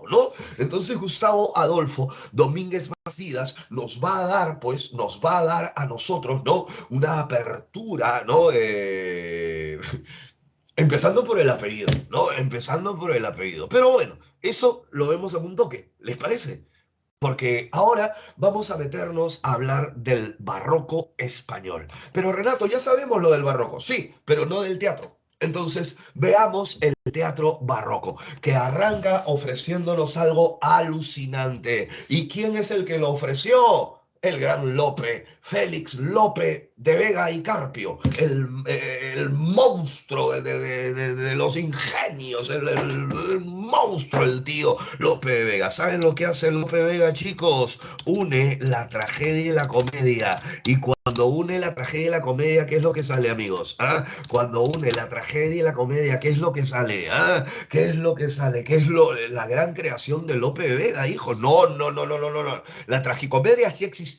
¿no? Entonces Gustavo Adolfo Domínguez Bastidas nos va a dar, pues, nos va a dar a nosotros, ¿no? Una apertura, ¿no? Empezando por el apellido, ¿no? Empezando por el apellido. Pero bueno, eso lo vemos en un toque, ¿les parece? Porque ahora vamos a meternos a hablar del barroco español. Pero Renato, ya sabemos lo del barroco, sí, pero no del teatro. Entonces, veamos el teatro barroco, que arranca ofreciéndonos algo alucinante. ¿Y quién es el que lo ofreció? El gran Lope, Félix Lope de Vega y Carpio, el monstruo de los ingenios, el monstruo, el tío Lope de Vega. ¿Saben lo que hace Lope de Vega, chicos? Une la tragedia y la comedia. Y cuando une la tragedia y la comedia, ¿qué es lo que sale, amigos? ¿Ah? Cuando une la tragedia y la comedia, ¿qué es lo que sale? ¿Ah? ¿Qué es lo que sale? ¿Qué es la gran creación de Lope de Vega, hijo? No, no, no, no, no, no, no. La tragicomedia sí existía,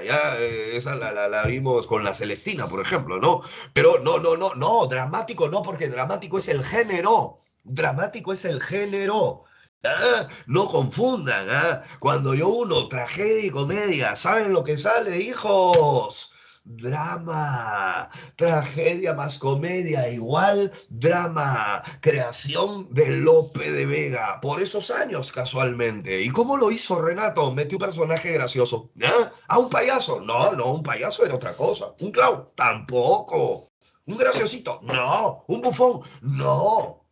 ya esa la vimos con la Celestina, por ejemplo, ¿no? Pero no, no, no, no, dramático no, porque dramático es el género, dramático es el género. ¿Ah? No confundan, ¿ah? Cuando yo uno tragedia y comedia, ¿saben lo que sale, hijos? Drama, tragedia más comedia igual drama, creación de Lope de Vega, por esos años casualmente. ¿Y cómo lo hizo Renato? Metió un personaje gracioso. ¿Ah? ¿A un payaso? No, no, un payaso era otra cosa. ¿Un clown? Tampoco. ¿Un graciosito? No. ¿Un bufón? No.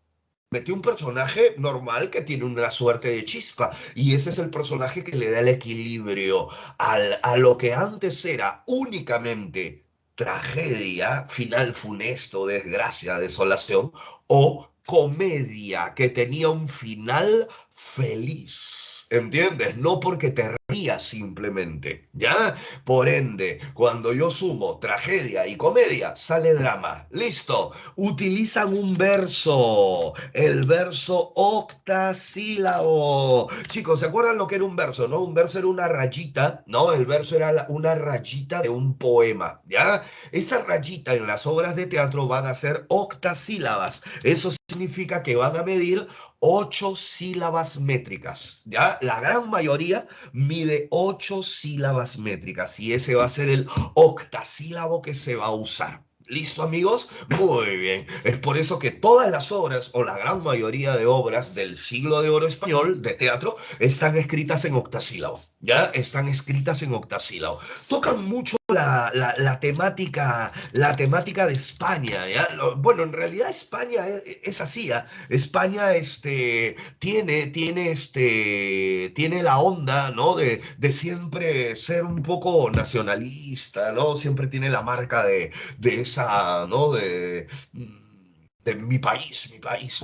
Metió un personaje normal que tiene una suerte de chispa y ese es el personaje que le da el equilibrio a lo que antes era únicamente tragedia, final funesto, desgracia, desolación, o comedia que tenía un final feliz. ¿Entiendes? No porque te rías simplemente, ¿ya? Por ende, cuando yo sumo tragedia y comedia, sale drama. Listo. Utilizan un verso, el verso octasílabo. Chicos, ¿se acuerdan lo que era un verso, no? Un verso era una rayita, ¿no? El verso era una rayita de un poema, ¿ya? Esa rayita en las obras de teatro van a ser octasílabas. Eso significa que van a medir 8 sílabas métricas, ¿ya? La gran mayoría mide 8 sílabas métricas y ese va a ser el octasílabo que se va a usar. ¿Listo, amigos? Muy bien. Es por eso que todas las obras, o la gran mayoría de obras del siglo de oro español de teatro, están escritas en octasílabo. ¿Ya? Están escritas en octasílabo. Tocan mucho la temática de España, ¿ya? Bueno, en realidad España es así, ¿ya? España tiene la onda, ¿no? De siempre ser un poco nacionalista, ¿no? Siempre tiene la marca de esa, ¿no? De mi país,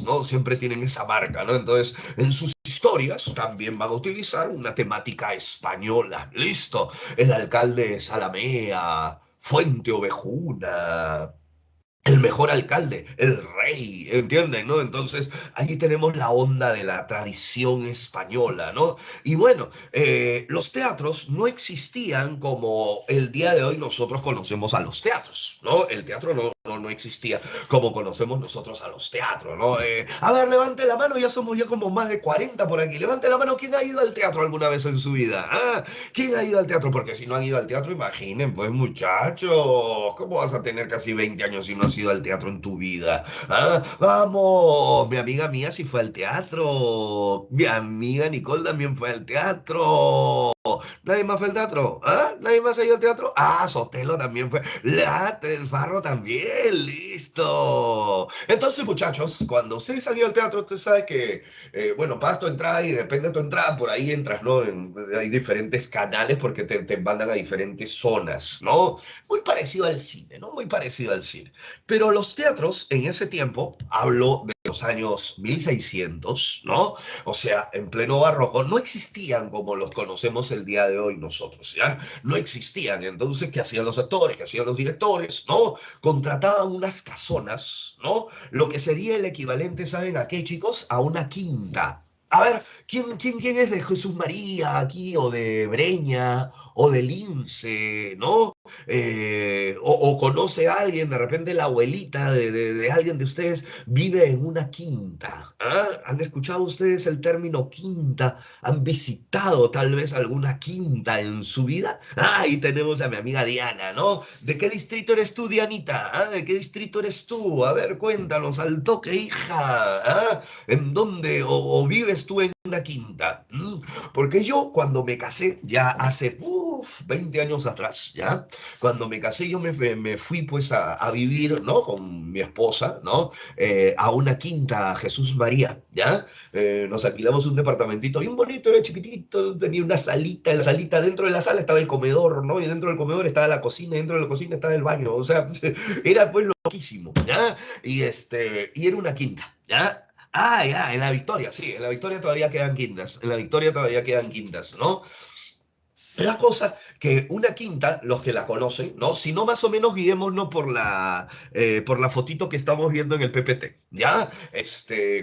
¿no? Siempre tienen esa marca, ¿no? Entonces, en sus historias también van a utilizar una temática española. Listo. El alcalde de Zalamea, Fuente Ovejuna, el mejor alcalde, el rey, ¿entienden? ¿No? Entonces, ahí tenemos la onda de la tradición española, ¿no? Y bueno, los teatros no existían como el día de hoy nosotros conocemos a los teatros, ¿no? El teatro no existía como conocemos nosotros a los teatros, ¿no? A ver, levante la mano, ya somos ya como más de 40 por aquí. Levante la mano, ¿quién ha ido al teatro alguna vez en su vida? ¿Ah? ¿Quién ha ido al teatro? Porque si no han ido al teatro, imaginen, pues muchachos, ¿cómo vas a tener casi 20 años si no has ido al teatro en tu vida? ¿Ah? Vamos, mi amiga mía sí fue al teatro, mi amiga Nicole también fue al teatro. ¿Nadie más fue al teatro? ¿Ah? ¿Nadie más ha ido al teatro? Ah, Sotelo también fue. El Farro también, listo. Entonces, muchachos, cuando ustedes han ido al teatro, usted sabe que, bueno, pagas tu entrada y depende de tu entrada, por ahí entras, ¿no? Hay diferentes canales porque te mandan a diferentes zonas, ¿no? Muy parecido al cine, ¿no? Muy parecido al cine. Pero los teatros en ese tiempo, hablo de los años 1600, ¿no? O sea, en pleno barroco, no existían como los conocemos el día de hoy nosotros, ¿ya? No existían. Entonces, ¿qué hacían los actores? ¿Qué hacían los directores? ¿No? Contrataban unas casonas, ¿no? Lo que sería el equivalente, ¿saben a qué, chicos? A una quinta. A ver, ¿quién es de Jesús María aquí, o de Breña, o de Lince, ¿no? O conoce a alguien, de repente la abuelita de alguien de ustedes vive en una quinta. ¿Ah? ¿Han escuchado ustedes el término quinta? ¿Han visitado tal vez alguna quinta en su vida? Ah, ahí tenemos a mi amiga Diana, ¿no? ¿De qué distrito eres tú, Dianita? ¿Ah? ¿De qué distrito eres tú? A ver, cuéntanos al toque, hija. ¿Ah? ¿En dónde? ¿O vives tú en una quinta? ¿Mm? Porque yo cuando me casé, ya hace 20 años atrás, ¿ya? Cuando me casé yo me fui pues a vivir, ¿no? Con mi esposa, ¿no? A una quinta Jesús María, ¿ya? Nos alquilamos un departamentito bien bonito, era chiquitito, tenía una salita, en la salita, dentro de la sala estaba el comedor, ¿no? Y dentro del comedor estaba la cocina, y dentro de la cocina estaba el baño, o sea, era pues loquísimo, ¿ya? Y era una quinta, ¿ya? Ah, ya, en la Victoria, sí, en la Victoria todavía quedan quintas, en la Victoria todavía quedan quintas, ¿no? La cosa que una quinta, los que la conocen, ¿no? Si no, más o menos guiémonos por la fotito que estamos viendo en el PPT, ¿ya?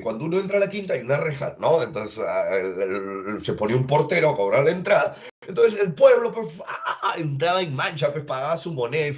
Cuando uno entra a la quinta hay una reja, ¿no? Entonces se ponía un portero a cobrar la entrada. Entonces el pueblo, pues, entraba en mancha, pues pagaba su moneda y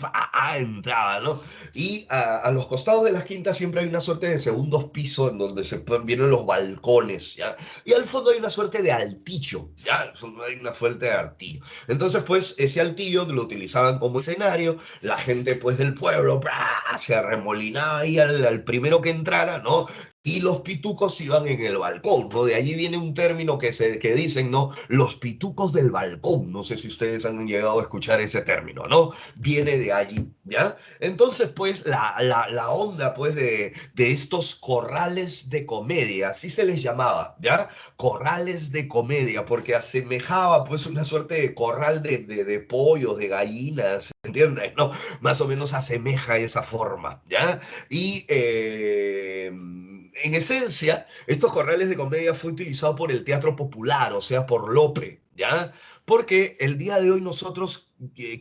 entraba, ¿no? Y a los costados de las quintas siempre hay una suerte de segundos pisos en donde vienen los balcones, ¿ya? Y al fondo hay una suerte de altillo, ¿ya? Al fondo hay una fuerte de altillo. Entonces, pues, ese altillo lo utilizaban como escenario, la gente, pues, del pueblo, ¡bra!, se arremolinaba ahí al primero que entrara, ¿no? Y los pitucos iban en el balcón, ¿no? De allí viene un término que dicen, ¿no? Los pitucos del balcón. No sé si ustedes han llegado a escuchar ese término, ¿no? Viene de allí, ¿ya? Entonces, pues, la onda, pues, de estos corrales de comedia, así se les llamaba, ¿ya? Corrales de comedia, porque asemejaba, pues, una suerte de corral de pollos, de gallinas, ¿entiendes? ¿No? Más o menos asemeja esa forma, ¿ya? Y en esencia, estos corrales de comedia fue utilizado por el teatro popular, o sea, por Lope, ¿ya? Porque el día de hoy nosotros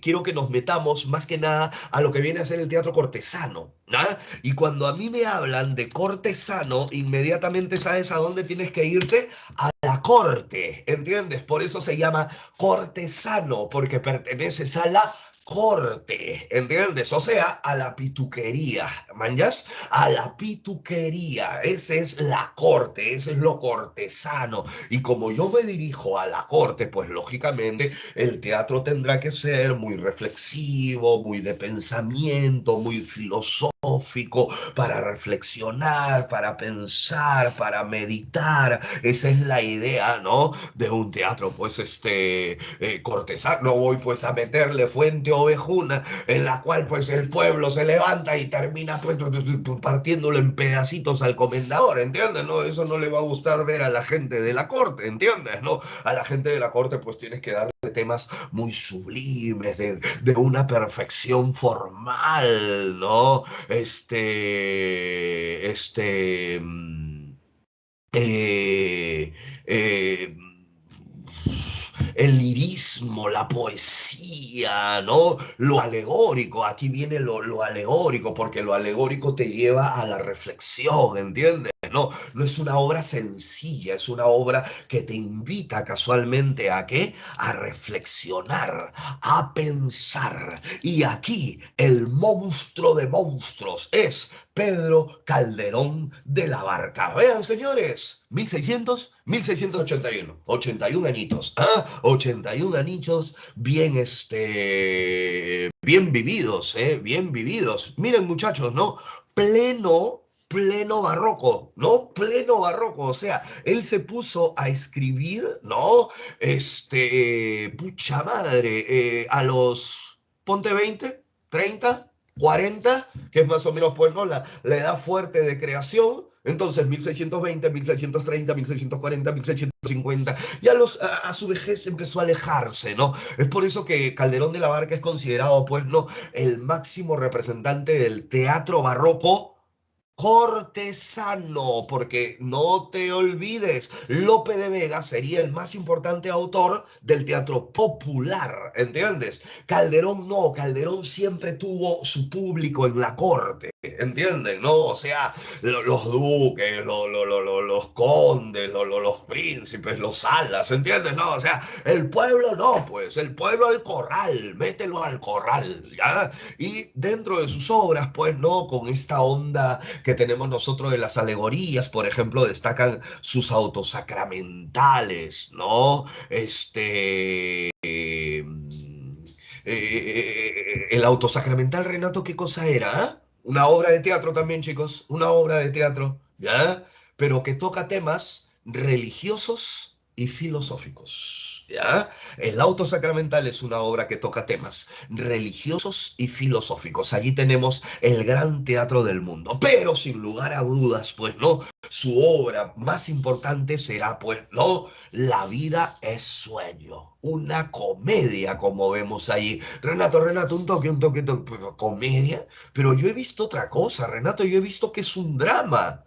quiero que nos metamos más que nada a lo que viene a ser el teatro cortesano, ¿ya? Y cuando a mí me hablan de cortesano, inmediatamente sabes a dónde tienes que irte, a la corte, ¿entiendes? Por eso se llama cortesano, porque perteneces a la corte, ¿entiendes? O sea, a la pituquería, ¿manjas? A la pituquería, esa es la corte, ese es lo cortesano. Y como yo me dirijo a la corte, pues lógicamente el teatro tendrá que ser muy reflexivo, muy de pensamiento, muy filosófico, para reflexionar, para pensar, para meditar. Esa es la idea, ¿no? De un teatro, pues, cortesano. Voy pues a meterle fuente ovejuna, en la cual pues el pueblo se levanta y termina pues partiéndolo en pedacitos al comendador, ¿entiendes? ¿No? Eso no le va a gustar ver a la gente de la corte, ¿entiendes? ¿No? A la gente de la corte pues tienes que darle temas muy sublimes, de una perfección formal, ¿no? Eh, eh, el lirismo, la poesía, ¿no? Lo alegórico, aquí viene lo alegórico, porque lo alegórico te lleva a la reflexión, ¿entiendes? No, no es una obra sencilla, es una obra que te invita casualmente a ¿qué? A reflexionar, a pensar. Y aquí el monstruo de monstruos es Pedro Calderón de la Barca. Vean, señores, 1681, 81 añitos, ¿ah? 81 añitos bien, bien vividos, ¿eh? Bien vividos. Miren, muchachos, ¿no? Pleno, pleno barroco, ¿no? Pleno barroco, o sea, él se puso a escribir, ¿no? Pucha madre, a los, ponte 20, 30, 40, que es más o menos, pues, ¿no? La edad fuerte de creación. Entonces, 1620, 1630, 1640, 1650, ya a su vejez empezó a alejarse, ¿no? Es por eso que Calderón de la Barca es considerado, pues, ¿no? El máximo representante del teatro barroco cortesano, porque no te olvides, Lope de Vega sería el más importante autor del teatro popular, ¿entiendes? Calderón no, Calderón siempre tuvo su público en la corte, ¿entienden? ¿No? O sea, los duques, los condes, los príncipes, los salas, ¿entiendes? No, o sea, el pueblo no, pues, el pueblo al corral, mételo al corral, ¿ya? Y dentro de sus obras, pues, ¿no? Con esta onda que tenemos nosotros de las alegorías, por ejemplo, destacan sus autosacramentales, ¿no? El autosacramental, Renato, ¿qué cosa era? ¿Ah? Una obra de teatro también, chicos, una obra de teatro, ¿ya? Pero que toca temas religiosos y filosóficos, ¿ya? El auto sacramental es una obra que toca temas religiosos y filosóficos. Allí tenemos el gran teatro del mundo, pero sin lugar a dudas, pues, ¿no? Su obra más importante será, pues, ¿no? La vida es sueño, una comedia, como vemos ahí. Renato, un toque, pero comedia. Pero yo he visto otra cosa, Renato, yo he visto que es un drama.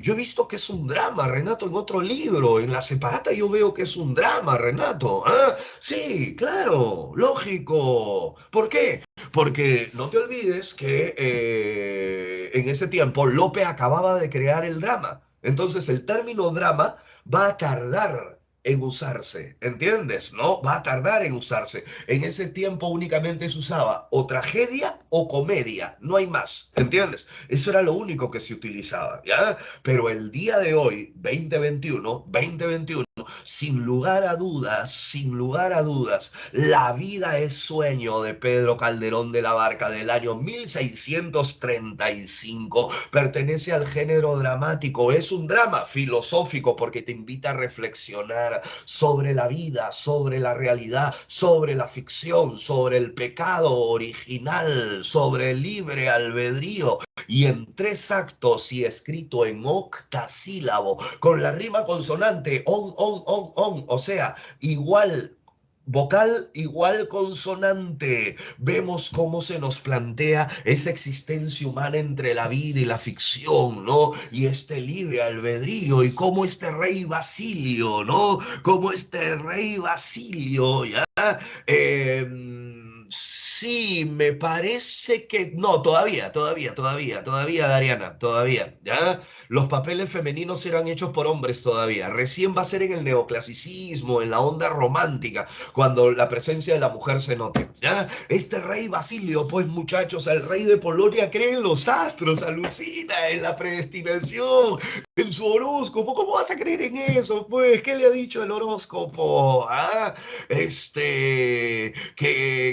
Yo he visto que es un drama, Renato, en otro libro. En La Separata yo veo que es un drama, Renato. Ah, sí, claro, lógico. ¿Por qué? Porque no te olvides que en ese tiempo Lope acababa de crear el drama. Entonces el término drama va a tardar en usarse, ¿entiendes? ¿No? Va a tardar en usarse. En ese tiempo únicamente se usaba o tragedia o comedia, no hay más, ¿entiendes? Eso era lo único que se utilizaba, ¿ya? Pero el día de hoy, 2021, sin lugar a dudas, sin lugar a dudas, La vida es sueño de Pedro Calderón de la Barca del año 1635 pertenece al género dramático. Es un drama filosófico porque te invita a reflexionar sobre la vida, sobre la realidad, sobre la ficción, sobre el pecado original, sobre el libre albedrío y en 3 actos y escrito en octasílabo, con la rima consonante on, o sea, igual vocal igual consonante. Vemos cómo se nos plantea esa existencia humana entre la vida y la ficción, ¿no? Y este libre albedrío y cómo este rey Basilio, ¿no? Como este rey Basilio, ¿ya? Eh, sí, me parece que... No, todavía, Dariana, todavía, ¿ya? Los papeles femeninos eran hechos por hombres todavía. Recién va a ser en el neoclasicismo, en la onda romántica, cuando la presencia de la mujer se note, ¿ya? Este rey Basilio, pues muchachos, el rey de Polonia cree en los astros, alucina en la predestinación, en su horóscopo. ¿Cómo vas a creer en eso, pues? ¿Qué le ha dicho el horóscopo? ¿Ah? Que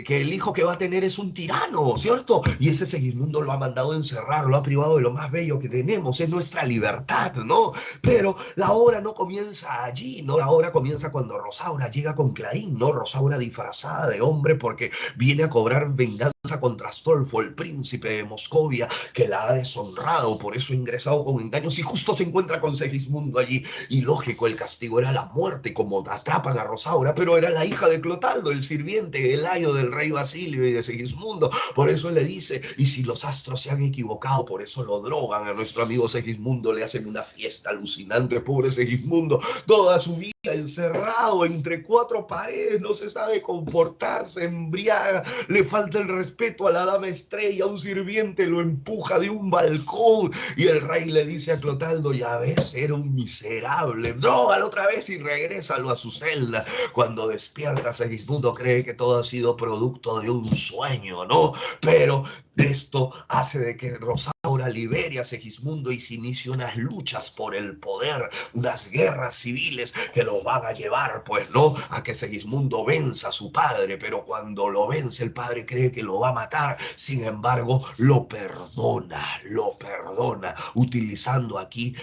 el hijo que va a tener es un tirano, ¿cierto? Y ese Segismundo lo ha mandado a encerrar, lo ha privado de lo más bello que tenemos, es nuestra libertad, ¿no? Pero la obra no comienza allí, ¿no? La obra comienza cuando Rosaura llega con Clarín, ¿no? Rosaura disfrazada de hombre porque viene a cobrar venganza contra Astolfo, el príncipe de Moscovia, que la ha deshonrado, por eso ha ingresado con engaños y justo se encuentra con Segismundo allí. Y lógico, el castigo era la muerte, como atrapan a Rosaura, pero era la hija de Clotaldo, el sirviente, el ayo del rey Basilio y de Segismundo. Por eso le dice, y si los astros se han equivocado, por eso lo drogan a nuestro amigo Segismundo, le hacen una fiesta alucinante, pobre Segismundo, toda su vida encerrado entre 4 paredes, no se sabe comportar, se embriaga, le falta el respeto a la dama estrella, un sirviente lo empuja de un balcón y el rey le dice a Clotaldo, ya ves, era un miserable, drógalo otra vez y regrésalo a su celda. Cuando despierta Segismundo cree que todo ha sido producto de un sueño, ¿no? Pero Esto hace de que Rosaura libere a Segismundo y se inicie unas luchas por el poder, unas guerras civiles que lo van a llevar, pues, ¿no? A que Segismundo venza a su padre, pero cuando lo vence el padre cree que lo va a matar, sin embargo, lo perdona, utilizando aquí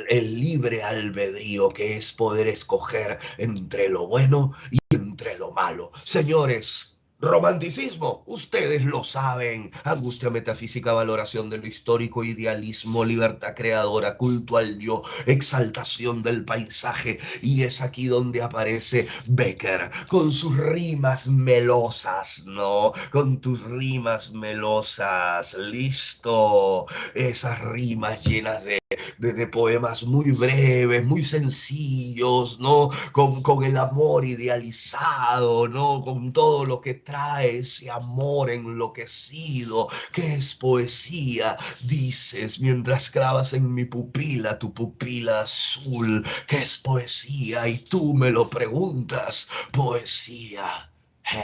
el libre albedrío, que es poder escoger entre lo bueno y entre lo malo. Señores, romanticismo, ustedes lo saben. Angustia metafísica, valoración de lo histórico, idealismo, libertad creadora, culto al yo, exaltación del paisaje. Y es aquí donde aparece Becker con sus rimas melosas, ¿no? Con tus rimas melosas. Listo. Esas rimas llenas de poemas muy breves, muy sencillos, ¿no? Con el amor idealizado, ¿no? Con todo lo que trae ese amor enloquecido, que es poesía, dices, mientras clavas en mi pupila, tu pupila azul, que es poesía, y tú me lo preguntas, poesía.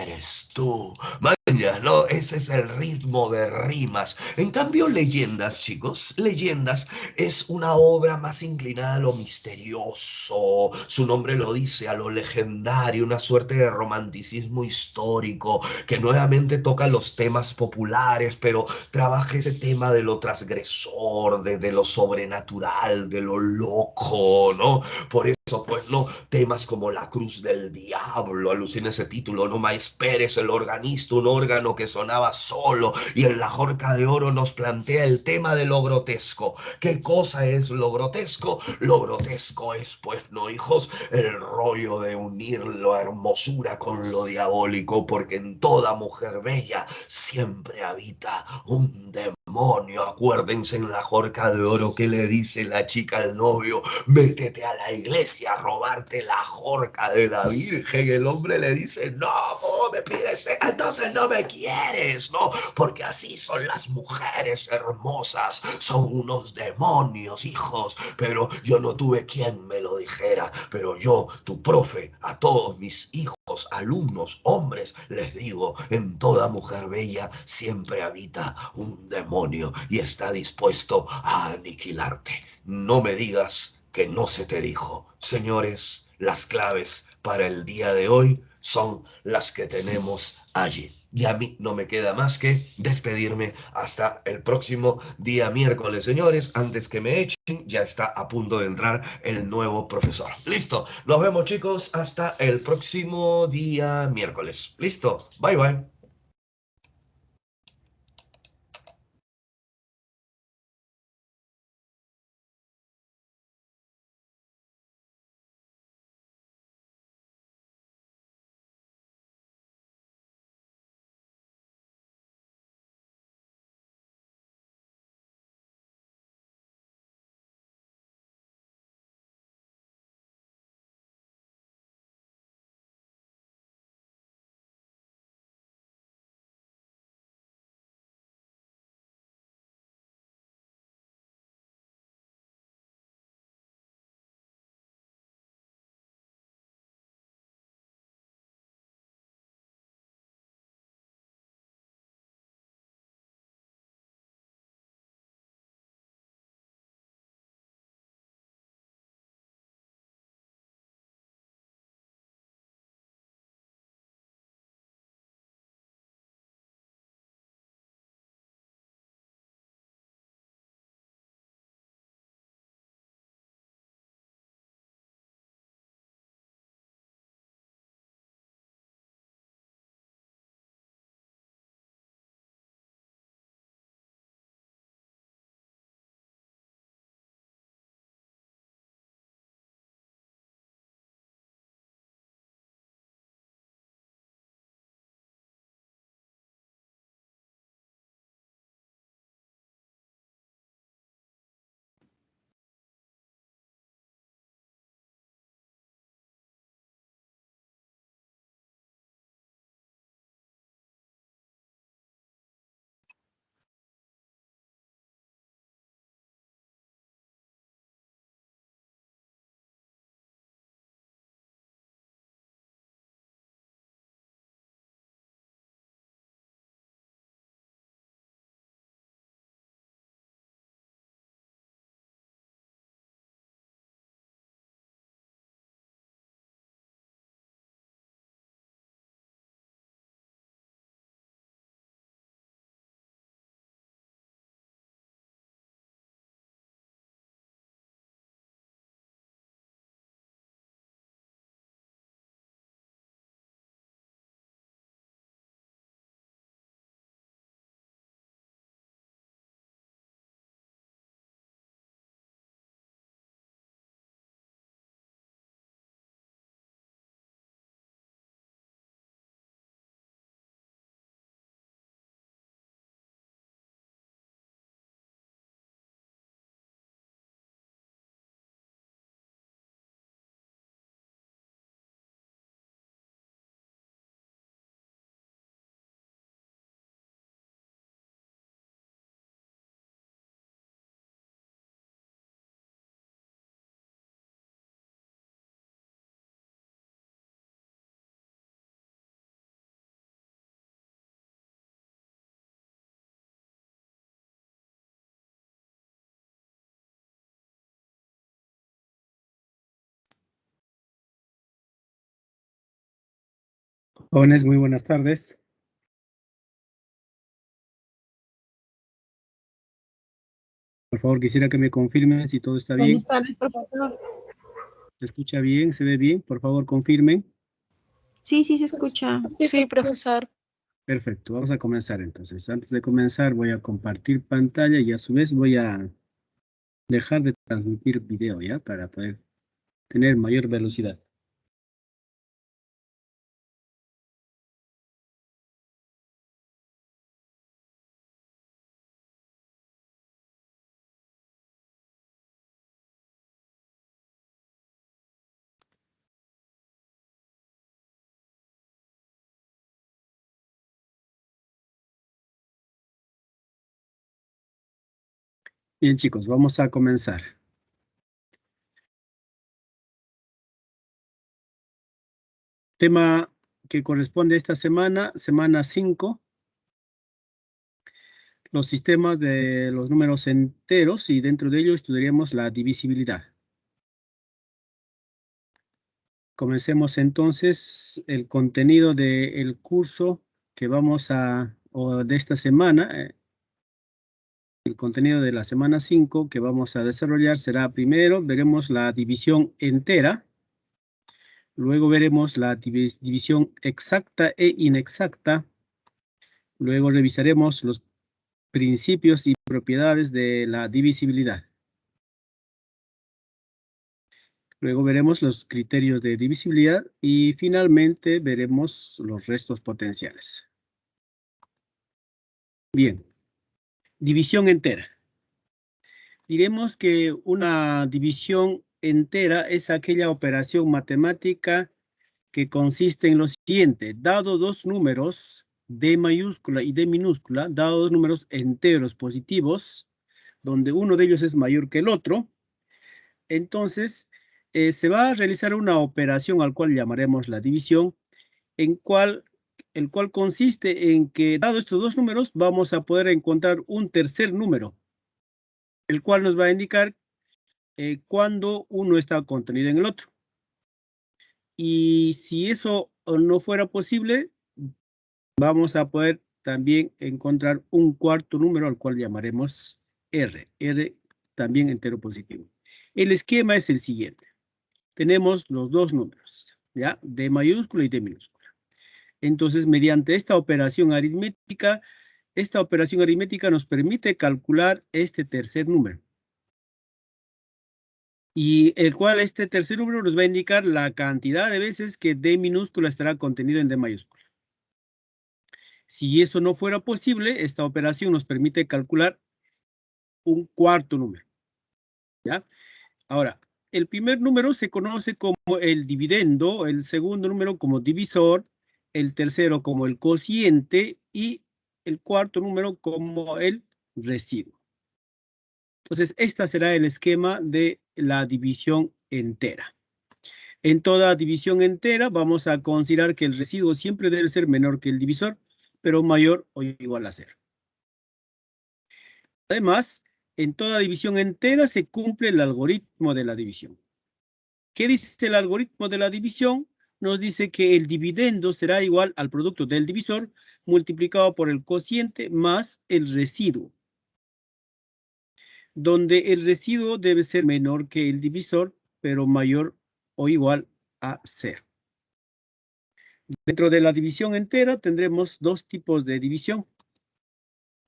Eres tú. Maña, ¿no? Ese es el ritmo de rimas. En cambio, leyendas, chicos, leyendas es una obra más inclinada a lo misterioso, su nombre lo dice, a lo legendario, una suerte de romanticismo histórico que nuevamente toca los temas populares, pero trabaja ese tema de lo transgresor, de lo sobrenatural, de lo loco, ¿no? Por eso, pues, no, temas como la cruz del diablo, alucina ese título, no más Pérez, el organista, un órgano que sonaba solo, y en la Jorca de Oro nos plantea el tema de lo grotesco. ¿Qué cosa es lo grotesco? Lo grotesco es, pues, no, hijos, el rollo de unir la hermosura con lo diabólico, porque en toda mujer bella siempre habita un demonio. Acuérdense en la Jorca de Oro que le dice la chica al novio: métete a la iglesia a robarte la jorca de la Virgen. El hombre le dice: no, ¿cómo me pides? Entonces no me quieres, ¿no? Porque así son las mujeres hermosas, son unos demonios, hijos. Pero yo no tuve quien me lo dijera, pero yo, tu profe, a todos mis hijos, alumnos, hombres, les digo, en toda mujer bella siempre habita un demonio y está dispuesto a aniquilarte. No me digas que no se te dijo. Señores, las claves para el día de hoy son las que tenemos allí. Y a mí no me queda más que despedirme hasta el próximo día miércoles, señores. Antes que me echen, ya está a punto de entrar el nuevo profesor. Listo. Nos vemos, chicos, hasta el próximo día miércoles. Listo. Bye, bye. Jóvenes, muy buenas tardes. Por favor, quisiera que me confirmen si todo está bien. Buenas tardes, profesor. ¿Se escucha bien? ¿Se ve bien? Por favor, confirmen. Sí, sí se escucha. Sí, profesor. Perfecto, vamos a comenzar entonces. Antes de comenzar voy a compartir pantalla y a su vez voy a dejar de transmitir video, ¿ya? Para poder tener mayor velocidad. Bien, chicos, vamos a comenzar. Tema que corresponde a esta semana, semana 5. Los sistemas de los números enteros y dentro de ello estudiaremos la divisibilidad. Comencemos entonces el contenido del curso que vamos a, o de esta semana. El contenido de la semana 5 que vamos a desarrollar será primero, veremos la división entera. Luego veremos la división exacta e inexacta. Luego revisaremos los principios y propiedades de la divisibilidad. Luego veremos los criterios de divisibilidad y finalmente veremos los restos potenciales. Bien, división entera. Diremos que una división entera es aquella operación matemática que consiste en lo siguiente: dado dos números, D mayúscula y D minúscula, dado dos números enteros positivos, donde uno de ellos es mayor que el otro, entonces se va a realizar una operación al cual llamaremos la división, el cual consiste en que, dado estos dos números, vamos a poder encontrar un tercer número, el cual nos va a indicar cuando uno está contenido en el otro. Y si eso no fuera posible, vamos a poder también encontrar un cuarto número al cual llamaremos R. R también entero positivo. El esquema es el siguiente. Tenemos los dos números, ¿ya? D mayúscula y D minúscula. Entonces, mediante esta operación aritmética nos permite calcular este tercer número. Y el cual este tercer número nos va a indicar la cantidad de veces que D minúscula estará contenido en D mayúscula. Si eso no fuera posible, esta operación nos permite calcular un cuarto número, ¿ya? Ahora, el primer número se conoce como el dividendo, el segundo número como divisor, el tercero como el cociente y el cuarto número como el residuo. Entonces, este será el esquema de la división entera. En toda división entera vamos a considerar que el residuo siempre debe ser menor que el divisor, pero mayor o igual a 0. Además, en toda división entera se cumple el algoritmo de la división. ¿Qué dice el algoritmo de la división? Nos dice que el dividendo será igual al producto del divisor multiplicado por el cociente más el residuo, donde el residuo debe ser menor que el divisor, pero mayor o igual a 0. Dentro de la división entera tendremos dos tipos de división.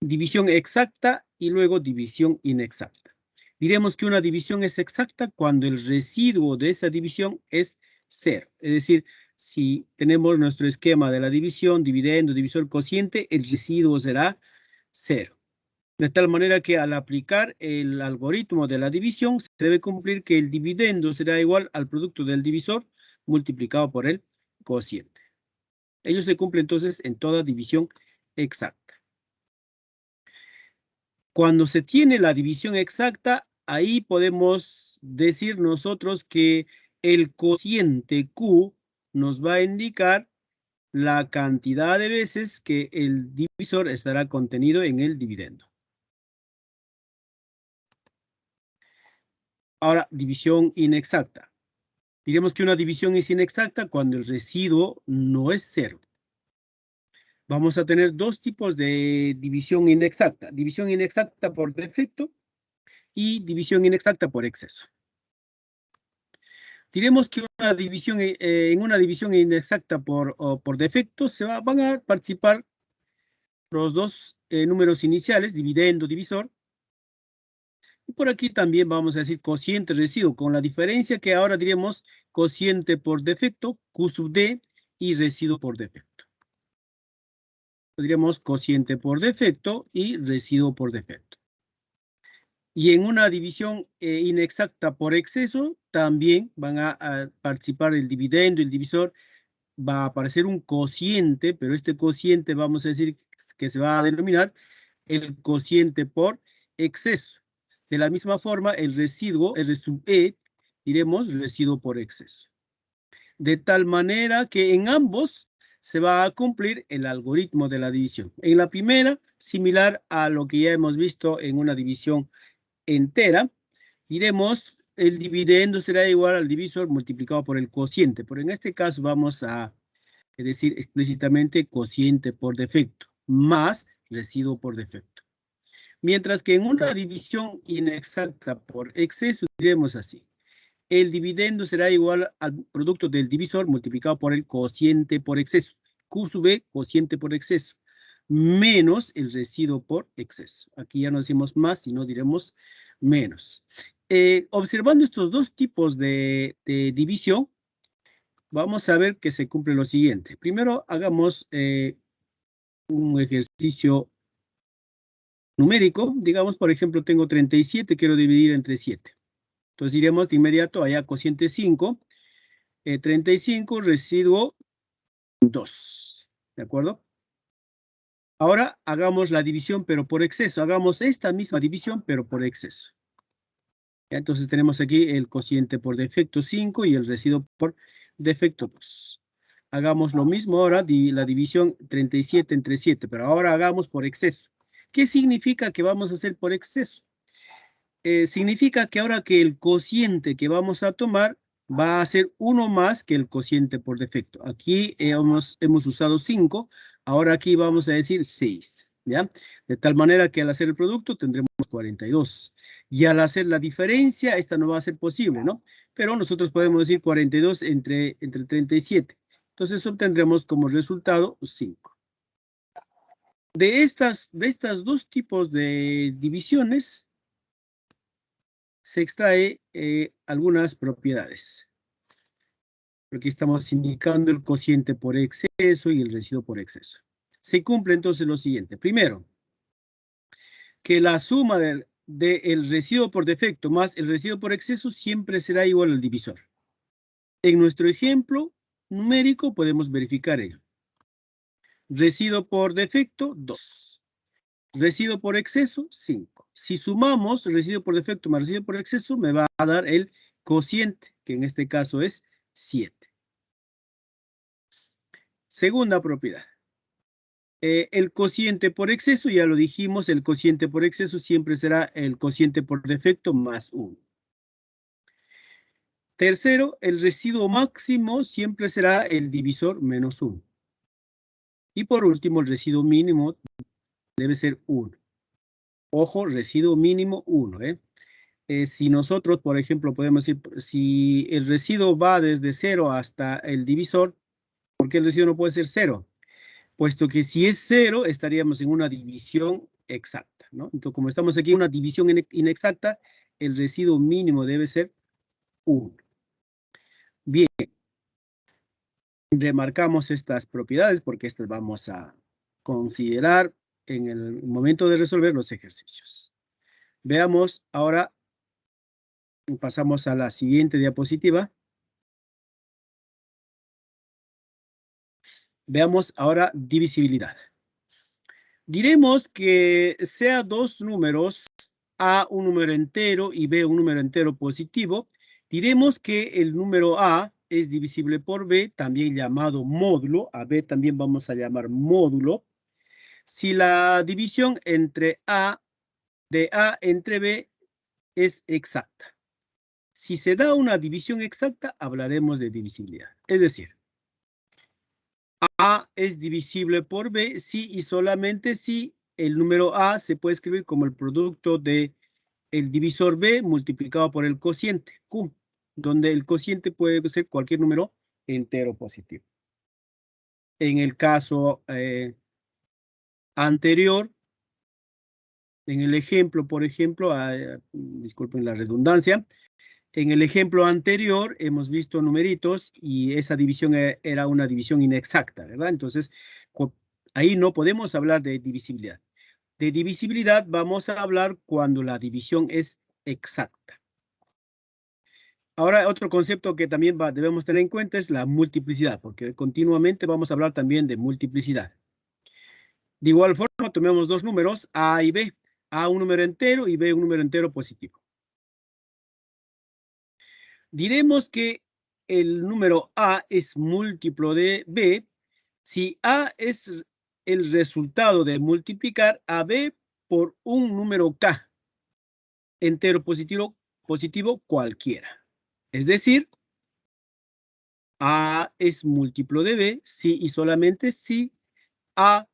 División exacta y luego división inexacta. Diremos que una división es exacta cuando el residuo de esa división es 0. Es decir, si tenemos nuestro esquema de la división, dividendo, divisor, cociente, el residuo será 0. De tal manera que al aplicar el algoritmo de la división, se debe cumplir que el dividendo será igual al producto del divisor multiplicado por el cociente. Ello se cumple entonces en toda división exacta. Cuando se tiene la división exacta, ahí podemos decir nosotros que el cociente Q nos va a indicar la cantidad de veces que el divisor estará contenido en el dividendo. Ahora, división inexacta. Diremos que una división es inexacta cuando el residuo no es 0. vamos a tener dos tipos de división inexacta. División inexacta por defecto y división inexacta por exceso. Diremos que en una división inexacta por defecto van a participar los dos números iniciales, dividendo, divisor. Y por aquí también vamos a decir cociente residuo, con la diferencia que ahora diremos cociente por defecto, Q sub D, y residuo por defecto. Diríamos cociente por defecto y residuo por defecto. Y en una división inexacta por exceso, también van a participar el dividendo, el divisor. Va a aparecer un cociente, pero este cociente vamos a decir que se va a denominar el cociente por exceso. De la misma forma, el residuo, R sub E, diremos residuo por exceso. De tal manera que en ambos se va a cumplir el algoritmo de la división. En la primera, similar a lo que ya hemos visto en una división entera, diremos el dividendo será igual al divisor multiplicado por el cociente, pero en este caso vamos a decir explícitamente cociente por defecto, más residuo por defecto. Mientras que en una división inexacta por exceso, diremos así. El dividendo será igual al producto del divisor multiplicado por el cociente por exceso. Q sub B, cociente por exceso, menos el residuo por exceso. Aquí ya no decimos más, sino diremos menos. Observando estos dos tipos de división, vamos a ver que se cumple lo siguiente. Primero hagamos un ejercicio numérico. Digamos, por ejemplo, tengo 37, quiero dividir entre 7. Entonces diremos de inmediato allá cociente 5, 35, residuo 2. ¿De acuerdo? Ahora hagamos la división, pero por exceso. Hagamos esta misma división, pero por exceso. Entonces tenemos aquí el cociente por defecto 5 y el residuo por defecto 2. Hagamos lo mismo ahora, la división 37 entre 7, pero ahora hagamos por exceso. ¿Qué significa que vamos a hacer por exceso? Significa que ahora que el cociente que vamos a tomar va a ser 1 más que el cociente por defecto. Aquí hemos usado 5, ahora aquí vamos a decir 6, ¿ya? De tal manera que al hacer el producto tendremos 42. Y al hacer la diferencia, esta no va a ser posible, ¿no? Pero nosotros podemos decir 42 entre 37. Entonces obtendremos como resultado 5. De estas dos tipos de divisiones se extrae algunas propiedades. Aquí estamos indicando el cociente por exceso y el residuo por exceso. Se cumple entonces lo siguiente. Primero, que la suma del residuo por defecto más el residuo por exceso siempre será igual al divisor. En nuestro ejemplo numérico podemos verificar ello. Residuo por defecto, 2. Residuo por exceso, 5. Si sumamos residuo por defecto más residuo por exceso, me va a dar el cociente, que en este caso es 7. Segunda propiedad. El cociente por exceso, ya lo dijimos, el cociente por exceso siempre será el cociente por defecto más 1. Tercero, el residuo máximo siempre será el divisor menos 1. Y por último, el residuo mínimo debe ser 1. Ojo, residuo mínimo 1. Si nosotros, por ejemplo, podemos decir, si el residuo va desde 0 hasta el divisor, ¿por qué el residuo no puede ser 0? Puesto que si es 0, estaríamos en una división exacta, ¿no? Entonces, como estamos aquí en una división inexacta, el residuo mínimo debe ser 1. Bien. Remarcamos estas propiedades porque estas vamos a considerar en el momento de resolver los ejercicios. Veamos ahora, pasamos a la siguiente diapositiva. Veamos ahora divisibilidad. Diremos que sea dos números, A un número entero y B un número entero positivo. Diremos que el número A es divisible por B, también llamado módulo. A B también vamos a llamar módulo. Si la división de A entre B es exacta. Si se da una división exacta, hablaremos de divisibilidad. Es decir, A es divisible por B si y solamente si el número A se puede escribir como el producto de el divisor B multiplicado por el cociente Q, donde el cociente puede ser cualquier número entero positivo. En el caso anterior, en el ejemplo, por ejemplo, disculpen la redundancia, en el ejemplo anterior hemos visto numeritos y esa división era una división inexacta, ¿verdad? Entonces, ahí no podemos hablar de divisibilidad. De divisibilidad vamos a hablar cuando la división es exacta. Ahora, otro concepto que también debemos tener en cuenta es la multiplicidad, porque continuamente vamos a hablar también de multiplicidad. De igual forma, tomemos dos números, A y B. A un número entero y B un número entero positivo. Diremos que el número A es múltiplo de B si A es el resultado de multiplicar a B por un número K, entero positivo cualquiera. Es decir, A es múltiplo de B si y solamente si A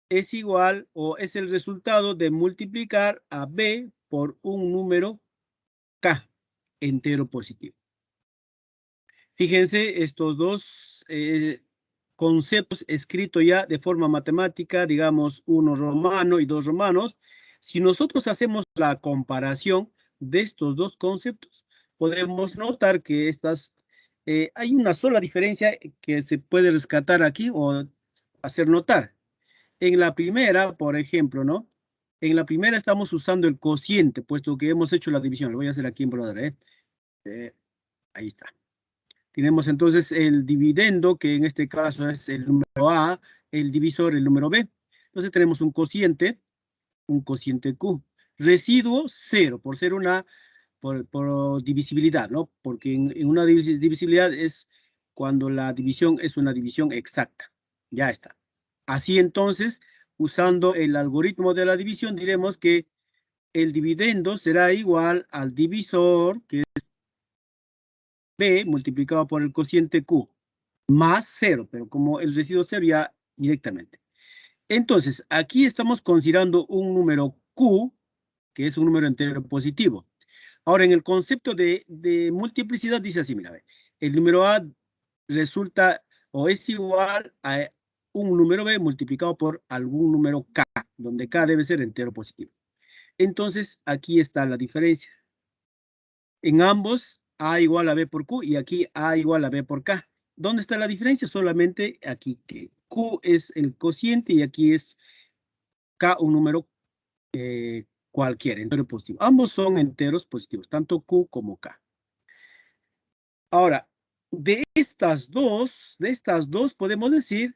es igual o es el resultado de multiplicar a B por un número K, entero positivo. Fíjense estos dos conceptos escritos ya de forma matemática, digamos, uno romano y dos romanos. Si nosotros hacemos la comparación de estos dos conceptos, podemos notar que hay una sola diferencia que se puede rescatar aquí o hacer notar. En la primera, por ejemplo, ¿no? En la primera estamos usando el cociente, puesto que hemos hecho la división. Lo voy a hacer aquí en brother, ahí está. Tenemos entonces el dividendo, que en este caso es el número A, el divisor, el número B. Entonces tenemos un cociente Q. Residuo 0, por ser por divisibilidad, ¿no? Porque en una divisibilidad es cuando la división es una división exacta. Ya está. Así entonces, usando el algoritmo de la división, diremos que el dividendo será igual al divisor, que es B multiplicado por el cociente Q, más 0, pero como el residuo 0 ya directamente. Entonces, aquí estamos considerando un número Q, que es un número entero positivo. Ahora, en el concepto de multiplicidad dice así, mira, el número A resulta o es igual a un número B multiplicado por algún número K, donde K debe ser entero positivo. Entonces, aquí está la diferencia. En ambos, A igual a B por Q y aquí A igual a B por K. ¿Dónde está la diferencia? Solamente aquí que Q es el cociente y aquí es K un número cualquiera, entero positivo. Ambos son enteros positivos, tanto Q como K. Ahora, de estas dos podemos decir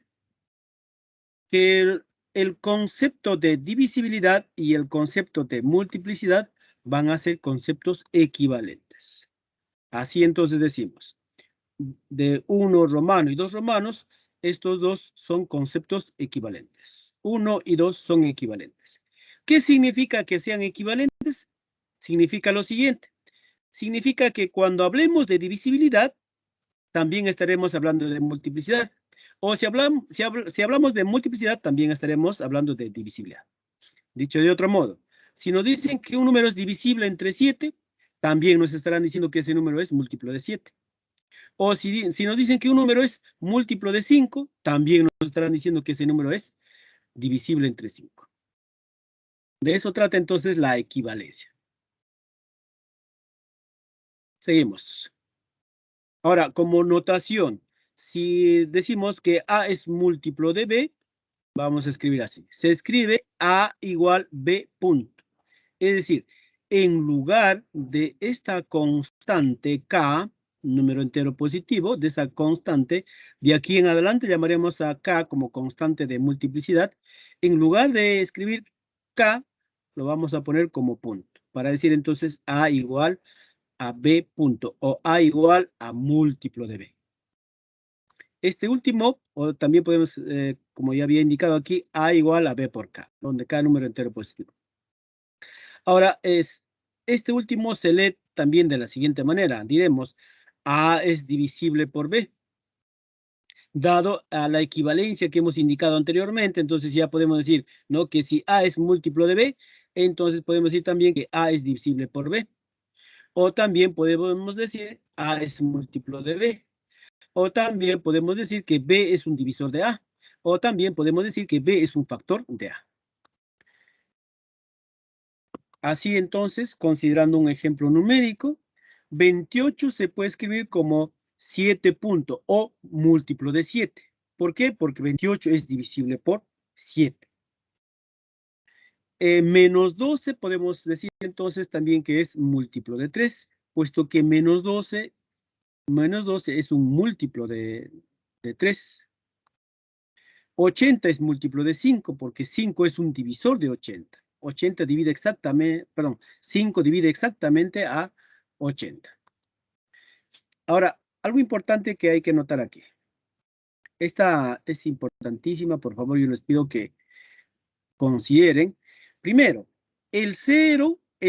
que el concepto de divisibilidad y el concepto de multiplicidad van a ser conceptos equivalentes. Así entonces decimos, de uno romano y dos romanos, estos dos son conceptos equivalentes. 1 y 2 son equivalentes. ¿Qué significa que sean equivalentes? Significa lo siguiente. Significa que cuando hablemos de divisibilidad, también estaremos hablando de multiplicidad. O si hablamos de multiplicidad, también estaremos hablando de divisibilidad. Dicho de otro modo, si nos dicen que un número es divisible entre 7, también nos estarán diciendo que ese número es múltiplo de 7. O si nos dicen que un número es múltiplo de 5, también nos estarán diciendo que ese número es divisible entre 5. De eso trata entonces la equivalencia. Seguimos. Ahora, como notación, si decimos que A es múltiplo de B, vamos a escribir así. Se escribe A igual B punto. Es decir, en lugar de esta constante K, número entero positivo, de esa constante, de aquí en adelante llamaremos a K como constante de multiplicidad. En lugar de escribir K, lo vamos a poner como punto, para decir entonces A igual a B punto, o A igual a múltiplo de B. Este último, o también podemos, como ya había indicado aquí, A igual a B por K, donde cada número entero positivo. Ahora, este último se lee también de la siguiente manera. Diremos, A es divisible por B. dado a la equivalencia que hemos indicado anteriormente, entonces ya podemos decir, ¿no?, que si A es múltiplo de B, entonces podemos decir también que A es divisible por B. O también podemos decir A es múltiplo de B. O también podemos decir que B es un divisor de A. O también podemos decir que B es un factor de A. Así entonces, considerando un ejemplo numérico, 28 se puede escribir como 7 punto o múltiplo de 7. ¿Por qué? Porque 28 es divisible por 7. Menos 12 podemos decir entonces también que es múltiplo de 3, puesto que menos 12 es un múltiplo de 3. 80 es múltiplo de 5, porque 5 es un divisor de 80. 80 divide exactamente, perdón, 5 divide exactamente a 80. Ahora, algo importante que hay que notar aquí. Esta es importantísima, por favor, yo les pido que consideren. Primero, el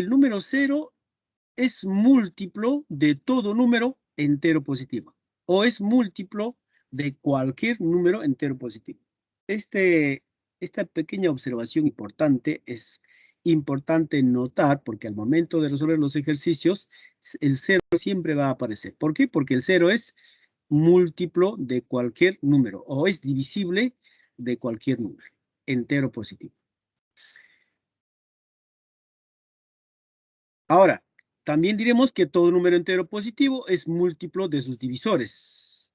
número 0 es múltiplo de todo número entero positivo, o es múltiplo de cualquier número entero positivo. Esta pequeña observación importante es importante notar, porque al momento de resolver los ejercicios, el 0 siempre va a aparecer. ¿Por qué? Porque el 0 es múltiplo de cualquier número, o es divisible de cualquier número entero positivo. Ahora, también diremos que todo número entero positivo es múltiplo de sus divisores.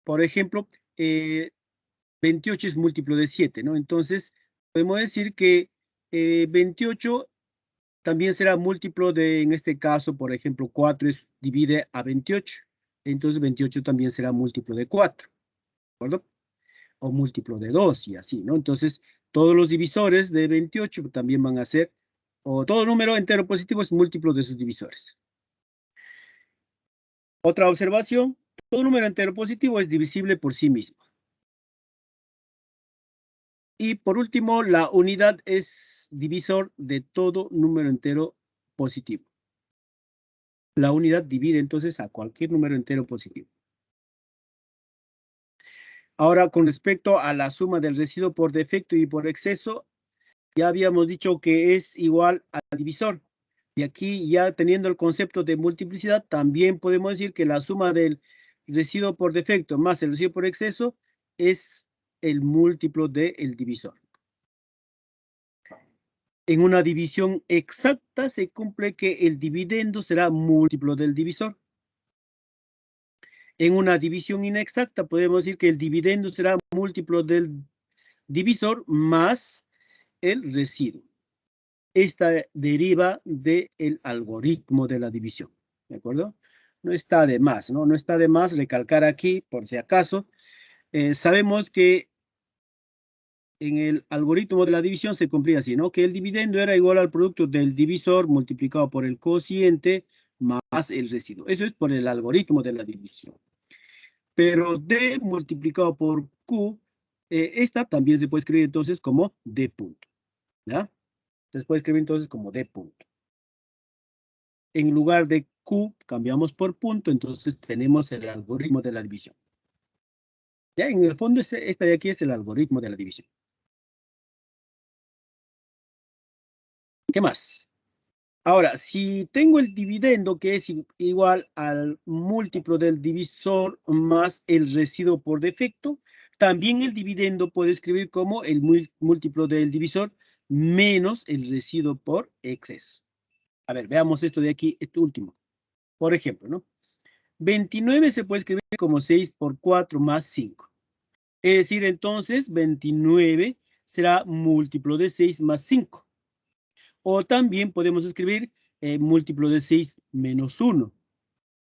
Por ejemplo, 28 es múltiplo de 7, ¿no? Entonces, podemos decir que 28 también será múltiplo de, en este caso, por ejemplo, 4 divide a 28. Entonces, 28 también será múltiplo de 4, ¿de acuerdo? O múltiplo de 2 y así, ¿no? Entonces, todos los divisores de 28 también van a ser, o todo número entero positivo es múltiplo de sus divisores. Otra observación, todo número entero positivo es divisible por sí mismo. Y por último, la unidad es divisor de todo número entero positivo. La unidad divide entonces a cualquier número entero positivo. Ahora, con respecto a la suma del residuo por defecto y por exceso, ya habíamos dicho que es igual al divisor. Y aquí, ya teniendo el concepto de multiplicidad, también podemos decir que la suma del residuo por defecto más el residuo por exceso es el múltiplo del divisor. En una división exacta se cumple que el dividendo será múltiplo del divisor. En una división inexacta podemos decir que el dividendo será múltiplo del divisor más el residuo. Esta deriva del algoritmo de la división, ¿de acuerdo? No está de más, ¿no? No está de más recalcar aquí, por si acaso. Sabemos que en el algoritmo de la división se cumplía así, ¿no? Que el dividendo era igual al producto del divisor multiplicado por el cociente más el residuo. Eso es por el algoritmo de la división. Pero D multiplicado por Q, esta también se puede escribir entonces como D punto, ¿ya? Se puede escribir entonces como D punto. En lugar de Q, cambiamos por punto, entonces tenemos el algoritmo de la división. Ya, en el fondo, esta de aquí es el algoritmo de la división. ¿Qué más? Ahora, si tengo el dividendo que es igual al múltiplo del divisor más el residuo por defecto, también el dividendo puede escribir como el múltiplo del divisor menos el residuo por exceso. A ver, veamos esto de aquí, este último. Por ejemplo, ¿no? 29 se puede escribir como 6 por 4 más 5. Es decir, entonces, 29 será múltiplo de 6 más 5. O también podemos escribir múltiplo de 6 menos 1.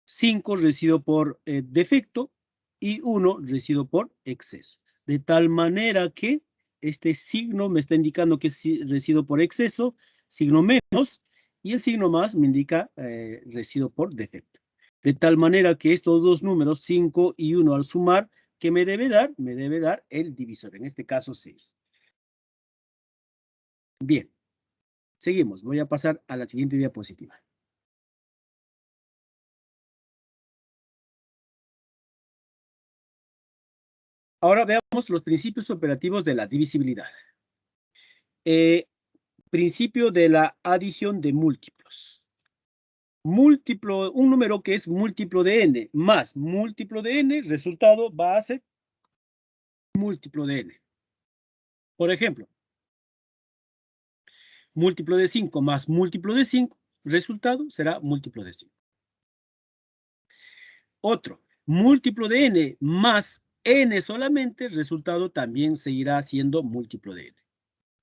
5 residuo por defecto y 1 residuo por exceso. De tal manera que este signo me está indicando que es residuo por exceso, signo menos, y el signo más me indica residuo por defecto. De tal manera que estos dos números, 5 y 1, al sumar, ¿qué me debe dar? Me debe dar el divisor, en este caso 6. Bien. Seguimos, voy a pasar a la siguiente diapositiva. Ahora veamos los principios operativos de la divisibilidad. Principio de la adición de múltiplos. Múltiplo, un número que es múltiplo de n más múltiplo de n, resultado va a ser múltiplo de n. Por ejemplo, múltiplo de 5 más múltiplo de 5, resultado será múltiplo de 5. Otro, múltiplo de n más n solamente, resultado también seguirá siendo múltiplo de n.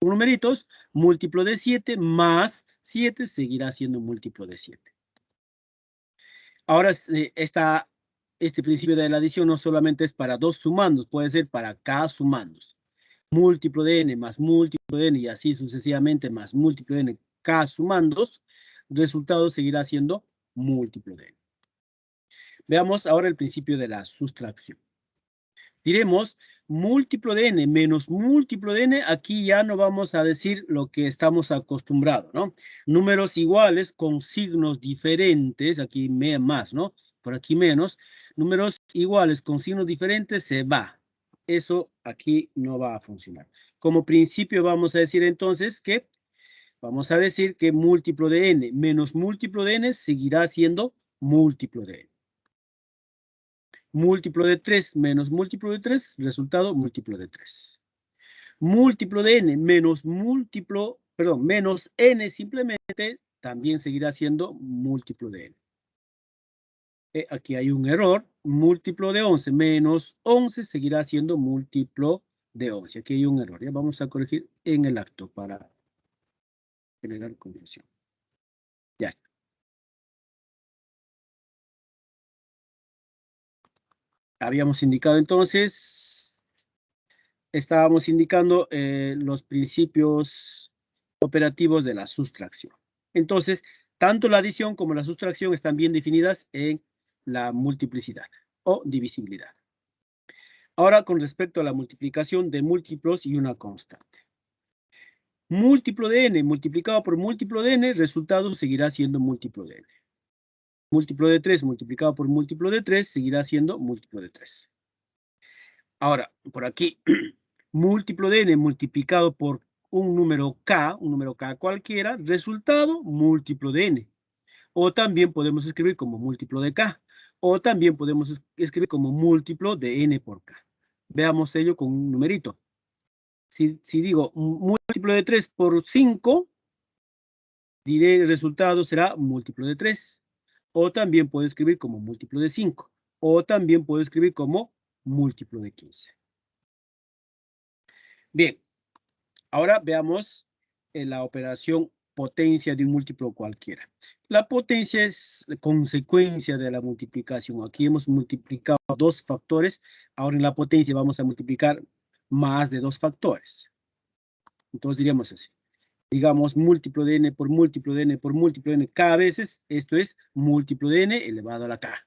Numeritos, múltiplo de 7 más 7 seguirá siendo múltiplo de 7. Ahora, este principio de la adición no solamente es para dos sumandos, puede ser para k sumandos. Múltiplo de n más múltiplo de n y así sucesivamente más múltiplo de n, k sumandos, resultado seguirá siendo múltiplo de n. Veamos ahora el principio de la sustracción. Diremos múltiplo de n menos múltiplo de n, aquí ya no vamos a decir lo que estamos acostumbrados, ¿no? Números iguales con signos diferentes, aquí más, ¿no? Por aquí menos. Números iguales con signos diferentes se va. Eso aquí no va a funcionar. Como principio vamos a decir entonces que, múltiplo de n menos múltiplo de n seguirá siendo múltiplo de n. Múltiplo de 3 menos múltiplo de 3, resultado múltiplo de 3. Múltiplo de n menos menos n simplemente también seguirá siendo múltiplo de n. Aquí hay un error. Múltiplo de 11 menos 11 seguirá siendo múltiplo de 11. Aquí hay un error. Ya vamos a corregir en el acto para generar confusión. Ya está. Habíamos indicado entonces, estábamos indicando los principios operativos de la sustracción. Entonces, tanto la adición como la sustracción están bien definidas en la multiplicidad o divisibilidad. Ahora, con respecto a la multiplicación de múltiplos y una constante. Múltiplo de n multiplicado por múltiplo de n, resultado seguirá siendo múltiplo de n. Múltiplo de 3 multiplicado por múltiplo de 3 seguirá siendo múltiplo de 3. Ahora, por aquí, múltiplo de n multiplicado por un número k cualquiera, resultado múltiplo de n. O también podemos escribir como múltiplo de k. O también podemos escribir como múltiplo de n por k. Veamos ello con un numerito. Si digo múltiplo de 3 por 5, diré el resultado será múltiplo de 3. O también puedo escribir como múltiplo de 5. O también puedo escribir como múltiplo de 15. Bien, ahora veamos la operación potencia de un múltiplo cualquiera. La potencia es consecuencia de la multiplicación. Aquí hemos multiplicado dos factores. Ahora en la potencia vamos a multiplicar más de dos factores. Entonces diríamos así. Digamos múltiplo de n por múltiplo de n por múltiplo de n k veces. Esto es múltiplo de n elevado a la k.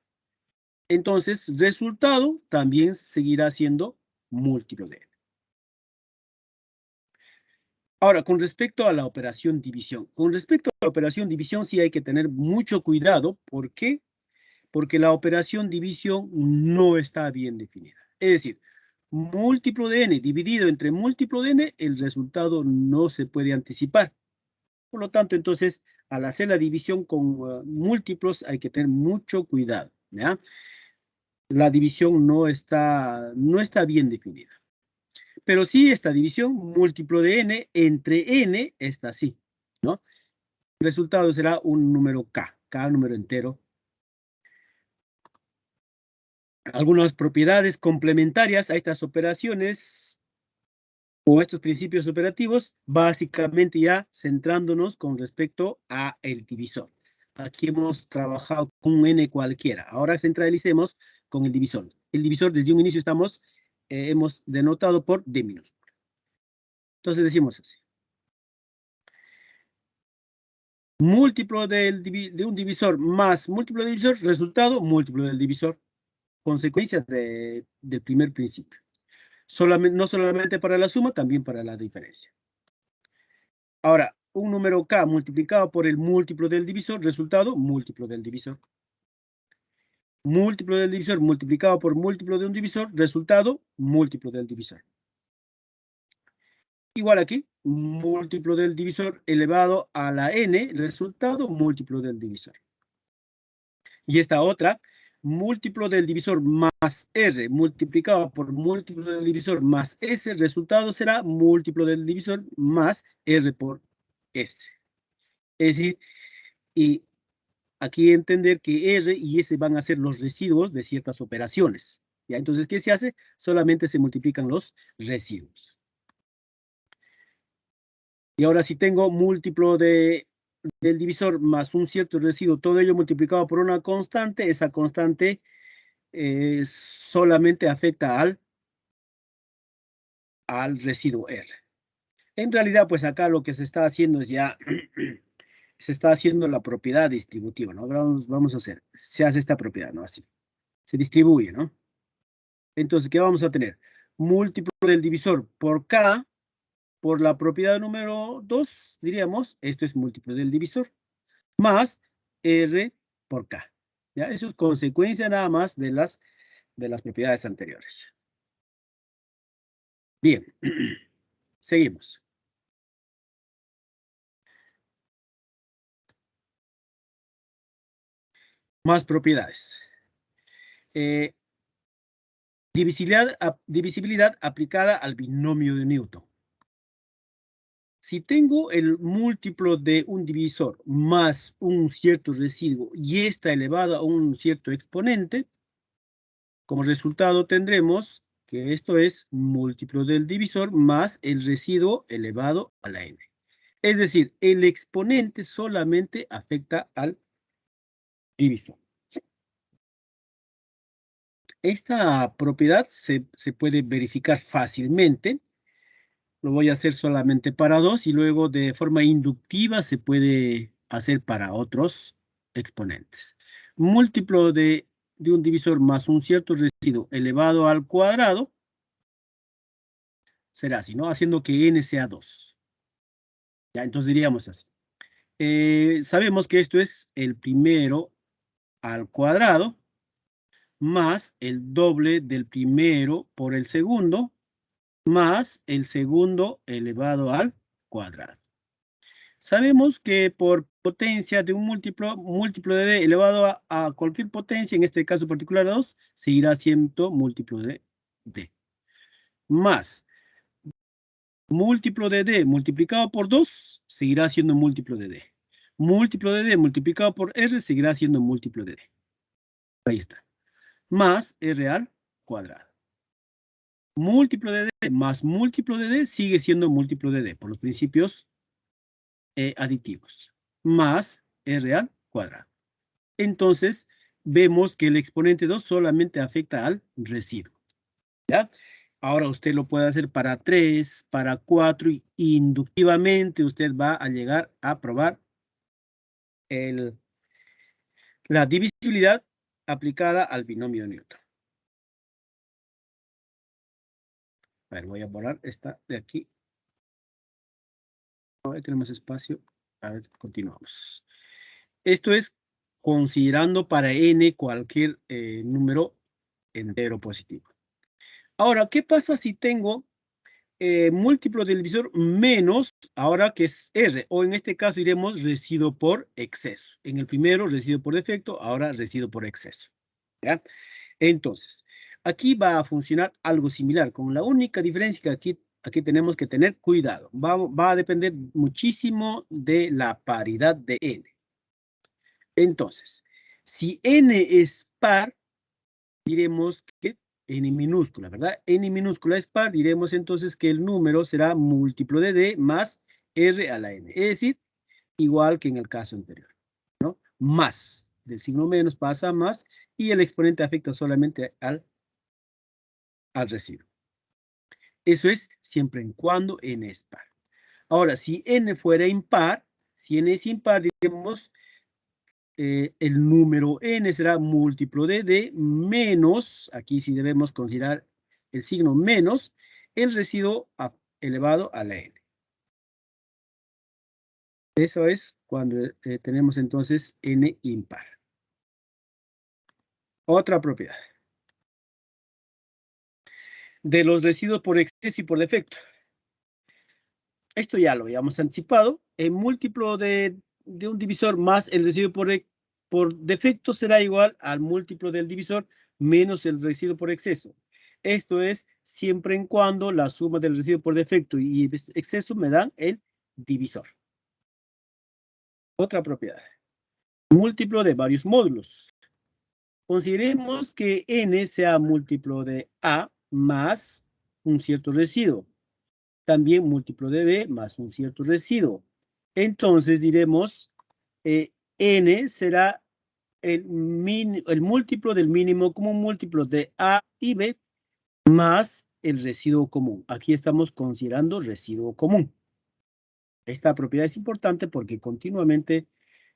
Entonces, resultado también seguirá siendo múltiplo de n. Ahora, con respecto a la operación división. Con respecto a la operación división sí hay que tener mucho cuidado. ¿Por qué? Porque la operación división no está bien definida. Es decir, múltiplo de n dividido entre múltiplo de n, el resultado no se puede anticipar. Por lo tanto, entonces, al hacer la división con múltiplos hay que tener mucho cuidado, ¿ya? La división no está bien definida. Pero sí esta división, múltiplo de n entre n, está así, ¿no? El resultado será un número k, número entero. Algunas propiedades complementarias a estas operaciones o estos principios operativos, básicamente ya centrándonos con respecto a el divisor. Aquí hemos trabajado con un n cualquiera. Ahora centralicemos con el divisor. El divisor desde un inicio hemos denotado por d minúscula. Entonces decimos así. Múltiplo de un divisor más múltiplo del divisor, resultado múltiplo del divisor. Consecuencia del primer principio. No solamente para la suma, también para la diferencia. Ahora, un número k multiplicado por el múltiplo del divisor, resultado múltiplo del divisor. múltiplo del divisor multiplicado por múltiplo de un divisor, resultado, múltiplo del divisor. Igual aquí, múltiplo del divisor elevado a la n, resultado, múltiplo del divisor. Y esta otra, múltiplo del divisor más r multiplicado por múltiplo del divisor más s, el resultado será múltiplo del divisor más r por s. Es decir, y aquí entender que r y s van a ser los residuos de ciertas operaciones. ¿Ya? Entonces, ¿qué se hace? Solamente se multiplican los residuos. Y ahora si tengo múltiplo del divisor más un cierto residuo, todo ello multiplicado por una constante, esa constante solamente afecta al residuo R. En realidad, pues acá lo que se está haciendo es ya, se está haciendo la propiedad distributiva, ¿no? Vamos a hacer, se hace esta propiedad, ¿no? Así, se distribuye, ¿no? Entonces, ¿qué vamos a tener? Múltiplo del divisor por K, por la propiedad número 2, diríamos, esto es múltiplo del divisor, más R por K. ¿Ya? Eso es consecuencia nada más de las propiedades anteriores. Bien, seguimos. Más propiedades. Divisibilidad aplicada al binomio de Newton. Si tengo el múltiplo de un divisor más un cierto residuo y está elevado a un cierto exponente, como resultado tendremos que esto es múltiplo del divisor más el residuo elevado a la n. Es decir, el exponente solamente afecta al divisor. Esta propiedad se puede verificar fácilmente. Lo voy a hacer solamente para 2 y luego de forma inductiva se puede hacer para otros exponentes. Múltiplo de un divisor más un cierto residuo elevado al cuadrado será así, ¿no? Haciendo que n sea 2. Ya, entonces diríamos así. Sabemos que esto es el primero al cuadrado más el doble del primero por el segundo más el segundo elevado al cuadrado. Sabemos que por potencia de un múltiplo de d elevado a cualquier potencia, en este caso particular 2, seguirá siendo múltiplo de d. Más múltiplo de d multiplicado por 2 seguirá siendo múltiplo de d. Múltiplo de d multiplicado por r seguirá siendo múltiplo de d. Ahí está. Más r al cuadrado. Múltiplo de d más múltiplo de d sigue siendo múltiplo de d por los principios aditivos. Más r al cuadrado. Entonces, vemos que el exponente 2 solamente afecta al residuo. ¿Ya? Ahora usted lo puede hacer para 3, para 4 y inductivamente usted va a llegar a probar la divisibilidad aplicada al binomio de Newton. A ver, voy a borrar esta de aquí. Ahora tenemos espacio. A ver, continuamos. Esto es considerando para n cualquier número entero positivo. Ahora, ¿qué pasa si tengo múltiplo del divisor menos, ahora que es R, o en este caso diremos residuo por exceso? En el primero, residuo por defecto, ahora residuo por exceso. ¿Ya? Entonces, aquí va a funcionar algo similar, con la única diferencia que aquí tenemos que tener cuidado. Va a depender muchísimo de la paridad de n. Entonces, si n es par, diremos que n minúscula, ¿verdad? N minúscula es par, diremos entonces que el número será múltiplo de d más r a la n. Es decir, igual que en el caso anterior, ¿no? Más, del signo menos pasa a más y el exponente afecta solamente al residuo. Eso es siempre en cuando n es par. Ahora, si n fuera impar, si n es impar, diremos el número n será múltiplo de d menos, aquí sí debemos considerar el signo menos, el residuo elevado a la n. Eso es cuando tenemos entonces n impar. Otra propiedad. De los residuos por exceso y por defecto. Esto ya lo habíamos anticipado. El múltiplo de un divisor más el residuo por defecto será igual al múltiplo del divisor menos el residuo por exceso. Esto es siempre en cuando la suma del residuo por defecto y exceso me dan el divisor. Otra propiedad. Múltiplo de varios módulos. Consideremos que n sea múltiplo de A más un cierto residuo. También múltiplo de B más un cierto residuo. Entonces diremos n será el múltiplo del mínimo como un múltiplo de A y B más el residuo común. Aquí estamos considerando residuo común. Esta propiedad es importante porque continuamente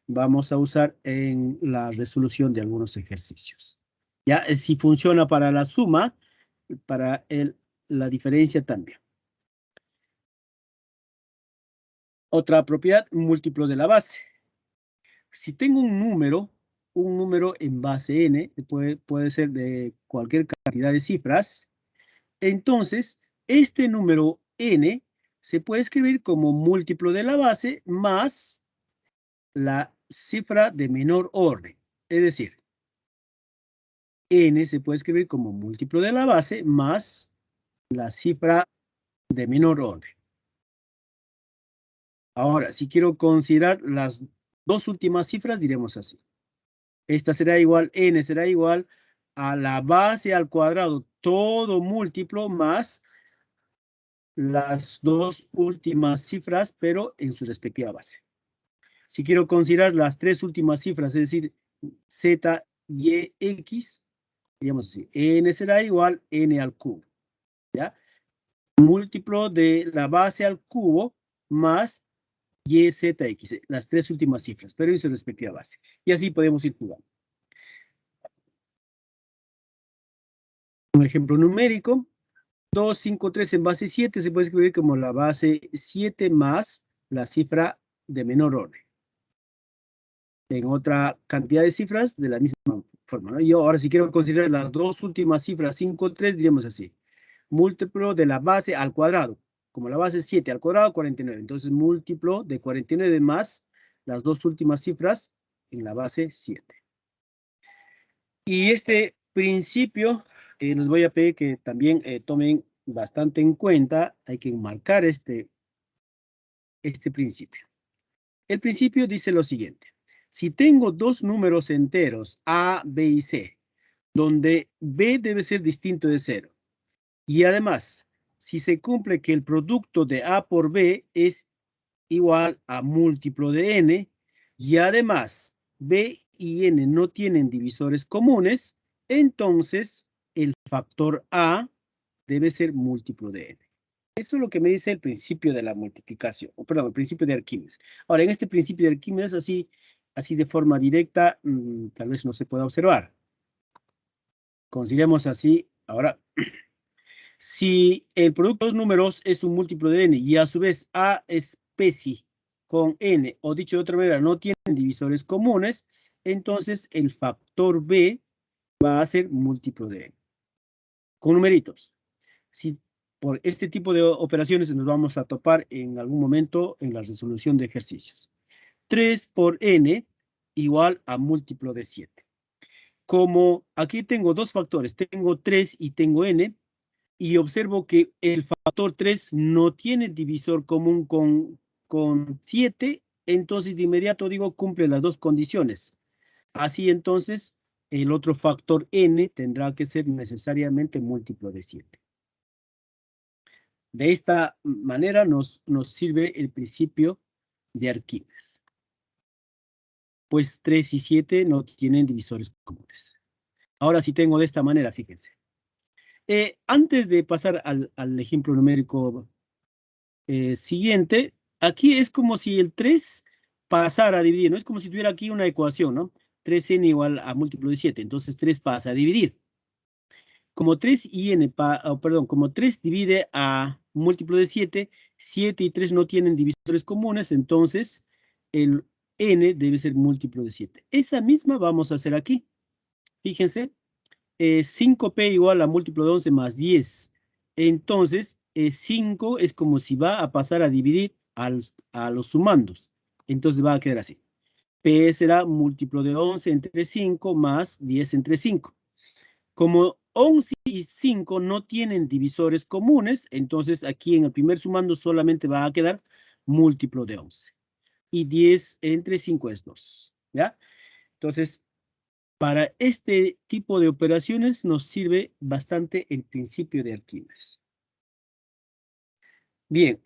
vamos a usar en la resolución de algunos ejercicios. Ya, si funciona para la suma, para la diferencia también. Otra propiedad, múltiplo de la base. Si tengo un número en base n, puede ser de cualquier cantidad de cifras, entonces este número n se puede escribir como múltiplo de la base más la cifra de menor orden. Es decir, n se puede escribir como múltiplo de la base más la cifra de menor orden. Ahora, si quiero considerar las dos últimas cifras, diremos así. Esta será igual, n será igual a la base al cuadrado, todo múltiplo más las dos últimas cifras, pero en su respectiva base. Si quiero considerar las tres últimas cifras, es decir, z, y, x, diríamos así, n será igual n al cubo, ¿ya? Múltiplo de la base al cubo más y, z, x, las tres últimas cifras, pero en su respectiva base. Y así podemos ir jugando. Un ejemplo numérico, 2, 5, 3 en base 7 se puede escribir como la base 7 más la cifra de menor orden. En otra cantidad de cifras de la misma forma, ¿no? Yo ahora si quiero considerar las dos últimas cifras, 5, 3, diríamos así. Múltiplo de la base al cuadrado. Como la base es 7 al cuadrado, 49. Entonces múltiplo de 49 más las dos últimas cifras en la base 7. Y este principio les voy a pedir que también tomen bastante en cuenta. Hay que marcar este principio. El principio dice lo siguiente. Si tengo dos números enteros, A, B y C, donde B debe ser distinto de 0, y además, si se cumple que el producto de A por B es igual a múltiplo de N, y además B y N no tienen divisores comunes, entonces el factor A debe ser múltiplo de N. Eso es lo que me dice el principio de la multiplicación, o perdón, el principio de Arquímedes. Ahora, en este principio de Arquímedes, así de forma directa, tal vez no se pueda observar. Consideremos así, ahora, si el producto de dos números es un múltiplo de n y a su vez A especie con n, o dicho de otra manera, no tienen divisores comunes, entonces el factor B va a ser múltiplo de n. Con numeritos. Si por este tipo de operaciones nos vamos a topar en algún momento en la resolución de ejercicios. 3 por n igual a múltiplo de 7. Como aquí tengo dos factores, tengo 3 y tengo n, y observo que el factor 3 no tiene divisor común con 7, entonces de inmediato digo cumple las dos condiciones. Así entonces el otro factor n tendrá que ser necesariamente múltiplo de 7. De esta manera nos sirve el principio de Arquímedes. Pues 3 y 7 no tienen divisores comunes. Ahora sí tengo de esta manera, fíjense. Antes de pasar al ejemplo numérico siguiente, aquí es como si el 3 pasara a dividir, ¿no? Es como si tuviera aquí una ecuación, ¿no? 3n igual a múltiplo de 7, entonces 3 pasa a dividir. Como 3 y n, como 3 divide a múltiplo de 7, 7 y 3 no tienen divisores comunes, entonces el n debe ser múltiplo de 7. Esa misma vamos a hacer aquí. Fíjense, 5p igual a múltiplo de 11 más 10. Entonces, 5 es como si va a pasar a dividir a los sumandos. Entonces va a quedar así. P será múltiplo de 11 entre 5 más 10 entre 5. Como 11 y 5 no tienen divisores comunes, entonces aquí en el primer sumando solamente va a quedar múltiplo de 11. Y 10 entre 5 es 2. ¿Ya? Entonces, para este tipo de operaciones nos sirve bastante el principio de Arquímedes. Bien.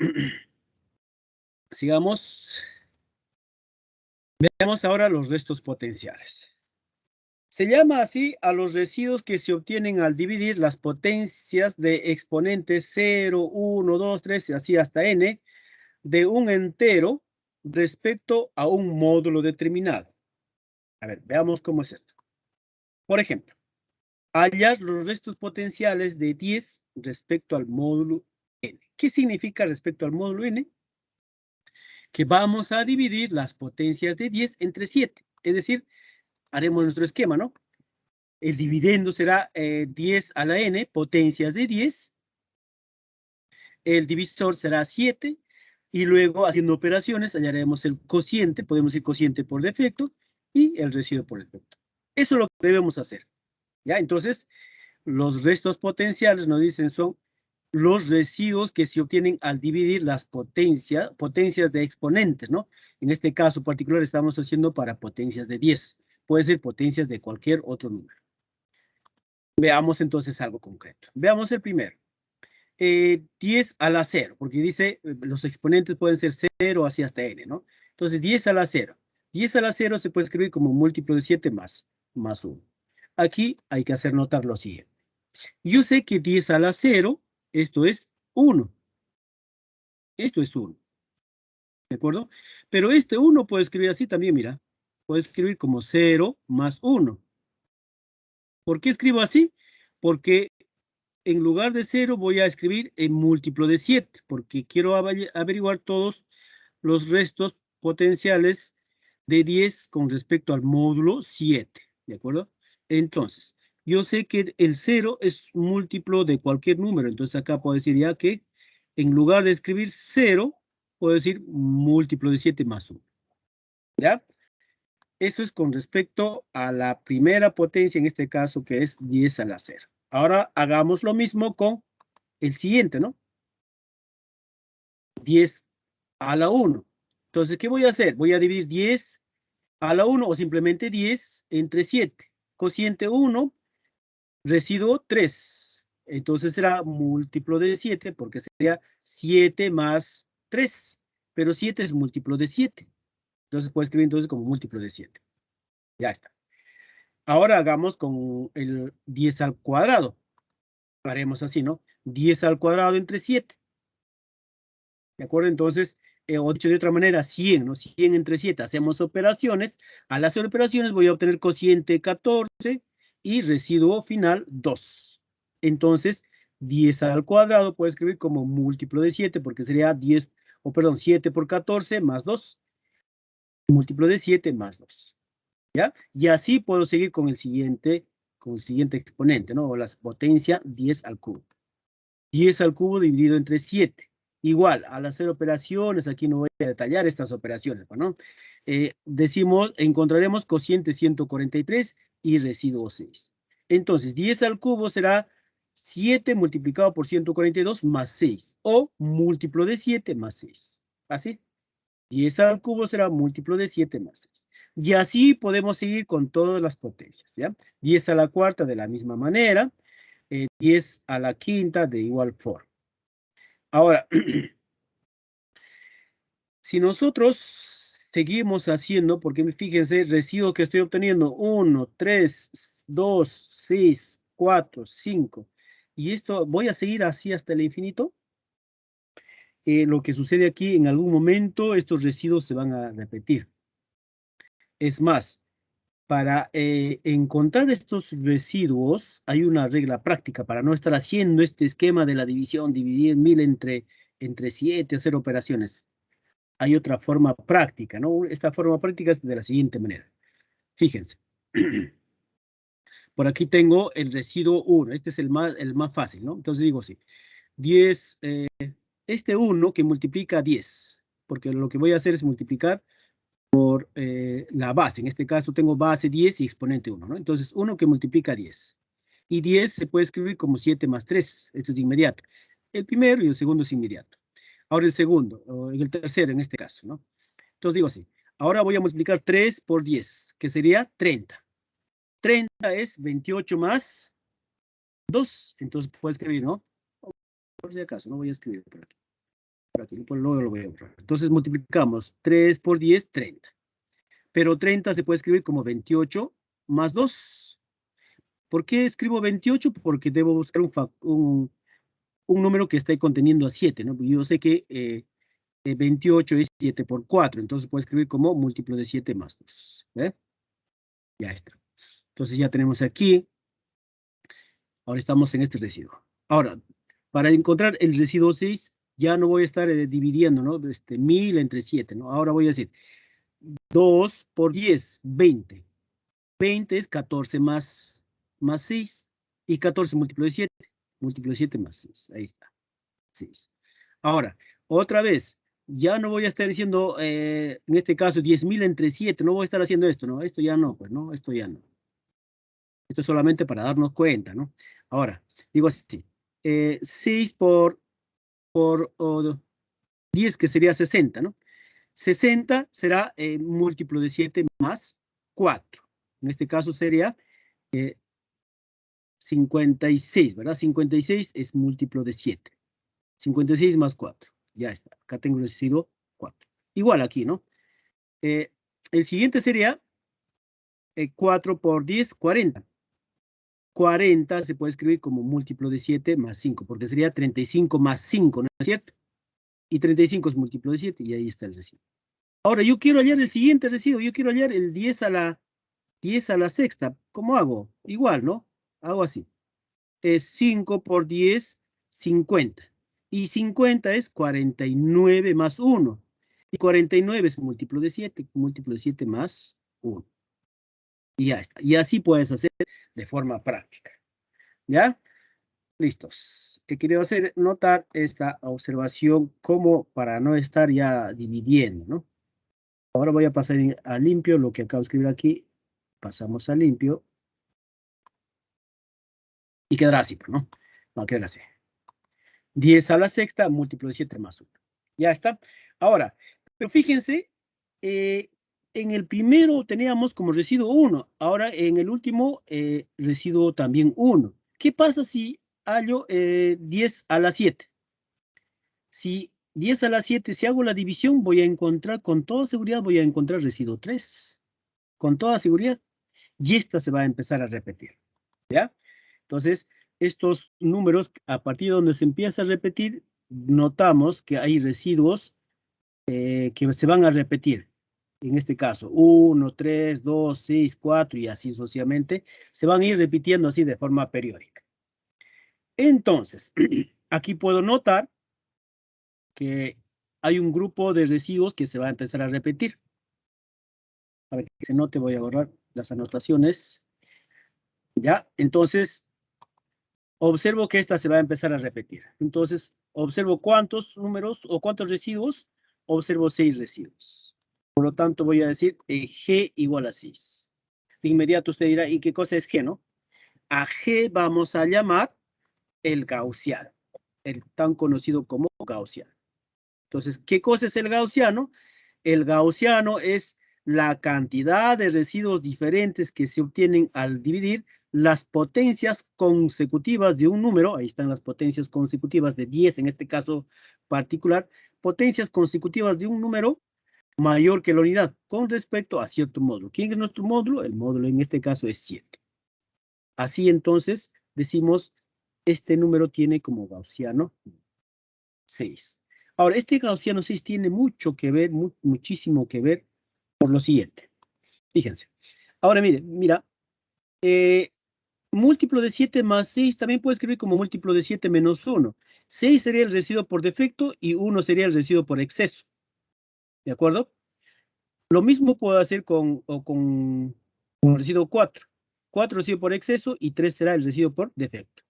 Sigamos. Veamos ahora los restos potenciales. Se llama así a los residuos que se obtienen al dividir las potencias de exponentes 0, 1, 2, 3, así hasta n, de un entero respecto a un módulo determinado. A ver, veamos cómo es esto. Por ejemplo, hallar los restos potenciales de 10 respecto al módulo n. ¿Qué significa respecto al módulo n? Que vamos a dividir las potencias de 10 entre 7. Es decir, haremos nuestro esquema, ¿no? El dividendo será 10 a la n, potencias de 10. El divisor será 7. Y luego, haciendo operaciones, hallaremos el cociente. Podemos ir cociente por defecto y el residuo por defecto. Eso es lo que debemos hacer. ¿Ya? Entonces, los restos potenciales nos dicen son los residuos que se obtienen al dividir las potencias de exponentes, ¿no? En este caso particular estamos haciendo para potencias de 10. Puede ser potencias de cualquier otro número. Veamos entonces algo concreto. Veamos el primero. 10 a la 0, porque dice los exponentes pueden ser 0 así hasta n, ¿no? Entonces 10 a la 0. 10 a la 0 se puede escribir como múltiplo de 7 más 1. Aquí hay que hacer notar lo siguiente. Yo sé que 10 a la 0, esto es 1. Esto es 1. ¿De acuerdo? Pero este 1 puede escribir así también, mira. Puede escribir como 0 más 1. ¿Por qué escribo así? Porque en lugar de 0 voy a escribir en múltiplo de 7, porque quiero averiguar todos los restos potenciales de 10 con respecto al módulo 7, ¿de acuerdo? Entonces, yo sé que el 0 es múltiplo de cualquier número, entonces acá puedo decir ya que en lugar de escribir 0, puedo decir múltiplo de 7 más 1, ¿ya? Eso es con respecto a la primera potencia, en este caso que es 10 a la 0. Ahora hagamos lo mismo con el siguiente, ¿no? 10 a la 1. Entonces, ¿qué voy a hacer? Voy a dividir 10 a la 1 o simplemente 10 entre 7. Cociente 1, residuo 3. Entonces será múltiplo de 7 porque sería 7 más 3. Pero 7 es múltiplo de 7. Entonces puedo escribir entonces como múltiplo de 7. Ya está. Ahora hagamos con el 10 al cuadrado. Haremos así, ¿no? 10 al cuadrado entre 7. ¿De acuerdo? Entonces, o dicho de otra manera, 100, ¿no? 100 entre 7. Hacemos operaciones. Al hacer operaciones voy a obtener cociente 14 y residuo final 2. Entonces, 10 al cuadrado puedo escribir como múltiplo de 7 porque sería 10, o perdón, 7 por 14 más 2. Múltiplo de 7 más 2. ¿Ya? Y así puedo seguir con el siguiente exponente, ¿no? O la potencia 10 al cubo. 10 al cubo dividido entre 7. Igual, al hacer operaciones, aquí no voy a detallar estas operaciones, ¿no? Encontraremos cociente 143 y residuo 6. Entonces, 10 al cubo será 7 multiplicado por 142 más 6, o múltiplo de 7 más 6. ¿Así? 10 al cubo será múltiplo de 7 más 6. Y así podemos seguir con todas las potencias, ¿ya? 10 a la cuarta de la misma manera, 10 a la quinta de igual forma. Ahora, si nosotros seguimos haciendo, porque fíjense, el residuo que estoy obteniendo, 1, 3, 2, 6, 4, 5, y esto voy a seguir así hasta el infinito. Lo que sucede aquí, en algún momento, estos residuos se van a repetir. Es más, para encontrar estos residuos, hay una regla práctica para no estar haciendo este esquema de la división, dividir 1000 entre 7, hacer operaciones. Hay otra forma práctica, ¿no? Esta forma práctica es de la siguiente manera. Fíjense. Por aquí tengo el residuo 1. Este es el más fácil, ¿no? Entonces digo así. 10, este 1 que multiplica 10, porque lo que voy a hacer es multiplicar por la base. En este caso tengo base 10 y exponente 1, ¿no? Entonces 1 que multiplica 10. Y 10 se puede escribir como 7 más 3. Esto es de inmediato. El primero y el segundo es inmediato. Ahora el segundo, o el tercero en este caso, ¿no? Entonces digo así. Ahora voy a multiplicar 3 por 10, que sería 30. 30 es 28 más 2. Entonces puedo escribir, ¿no? Por si acaso, no voy a escribir por aquí. Por aquí, luego lo voy a borrar. Entonces multiplicamos 3 por 10, 30. Pero 30 se puede escribir como 28 más 2. ¿Por qué escribo 28? Porque debo buscar un número que esté conteniendo a 7, ¿no? Yo sé que 28 es 7 por 4, entonces puedo escribir como múltiplo de 7 más 2. ¿Ve? Ya está. Entonces ya tenemos aquí. Ahora estamos en este residuo. Ahora, para encontrar el residuo 6, ya no voy a estar dividiendo, ¿no? 1000 entre 7, ¿no? Ahora voy a decir 2 por 10, 20. 20 es 14 más 6. Y 14 múltiplo de 7. Múltiplo de 7 más 6. Ahí está. 6. Ahora, otra vez, ya no voy a estar diciendo, en este caso, 10.000 entre 7. No voy a estar haciendo esto, ¿no? Esto ya no, pues, ¿no? Esto ya no. Esto es solamente para darnos cuenta, ¿no? Ahora, digo así. 6 por 10, que sería 60, ¿no? 60 será múltiplo de 7 más 4. En este caso sería 56, ¿verdad? 56 es múltiplo de 7. 56 más 4. Ya está. Acá tengo el residuo 4. Igual aquí, ¿no? El siguiente sería 4 por 10, 40. 40 se puede escribir como múltiplo de 7 más 5, porque sería 35 más 5, ¿no es cierto? Y 35 es múltiplo de 7, y ahí está el residuo. Ahora, yo quiero hallar el siguiente residuo. Yo quiero hallar el 10 a la sexta. ¿Cómo hago? Igual, ¿no? Hago así. Es 5 por 10, 50. Y 50 es 49 más 1. Y 49 es múltiplo de 7. Múltiplo de 7 más 1. Y ya está. Y así puedes hacer de forma práctica. ¿Ya? Listos. He querido hacer notar esta observación como para no estar ya dividiendo, ¿no? Ahora voy a pasar a limpio lo que acabo de escribir aquí. Pasamos a limpio. Y quedará así, ¿no? Va a quedar así. 10 a la sexta, múltiplo de 7 más 1. Ya está. Ahora, pero fíjense, en el primero teníamos como residuo 1. Ahora en el último residuo también 1. ¿Qué pasa si hallo 10 a la 7? Si 10 a la 7, si hago la división, voy a encontrar, con toda seguridad, voy a encontrar residuo 3. Con toda seguridad. Y esta se va a empezar a repetir. ¿Ya? Entonces, estos números, a partir de donde se empieza a repetir, notamos que hay residuos que se van a repetir. En este caso, 1, 3, 2, 6, 4 y así sucesivamente. Se van a ir repitiendo así de forma periódica. Entonces, aquí puedo notar que hay un grupo de residuos que se va a empezar a repetir. Para que se note, voy a borrar las anotaciones. ¿Ya? Entonces, observo que esta se va a empezar a repetir. Entonces, observo cuántos números o cuántos residuos. Observo 6 residuos. Por lo tanto, voy a decir G igual a 6. De inmediato usted dirá, ¿y qué cosa es G, no? A G vamos a llamar el gaussiano, el tan conocido como gaussiano. Entonces, ¿qué cosa es el gaussiano? El gaussiano es la cantidad de residuos diferentes que se obtienen al dividir las potencias consecutivas de un número. Ahí están las potencias consecutivas de 10 en este caso particular. Potencias consecutivas de un número mayor que la unidad con respecto a cierto módulo. ¿Quién es nuestro módulo? El módulo en este caso es 7. Así entonces decimos, este número tiene como gaussiano 6. Ahora, este gaussiano 6 tiene mucho que ver, muchísimo que ver por lo siguiente. Fíjense. Ahora, mira, múltiplo de 7 más 6 también puede escribir como múltiplo de 7 menos 1. 6 sería el residuo por defecto y 1 sería el residuo por exceso. ¿De acuerdo? Lo mismo puedo hacer con el residuo 4. 4 residuo por exceso y 3 será el residuo por defecto.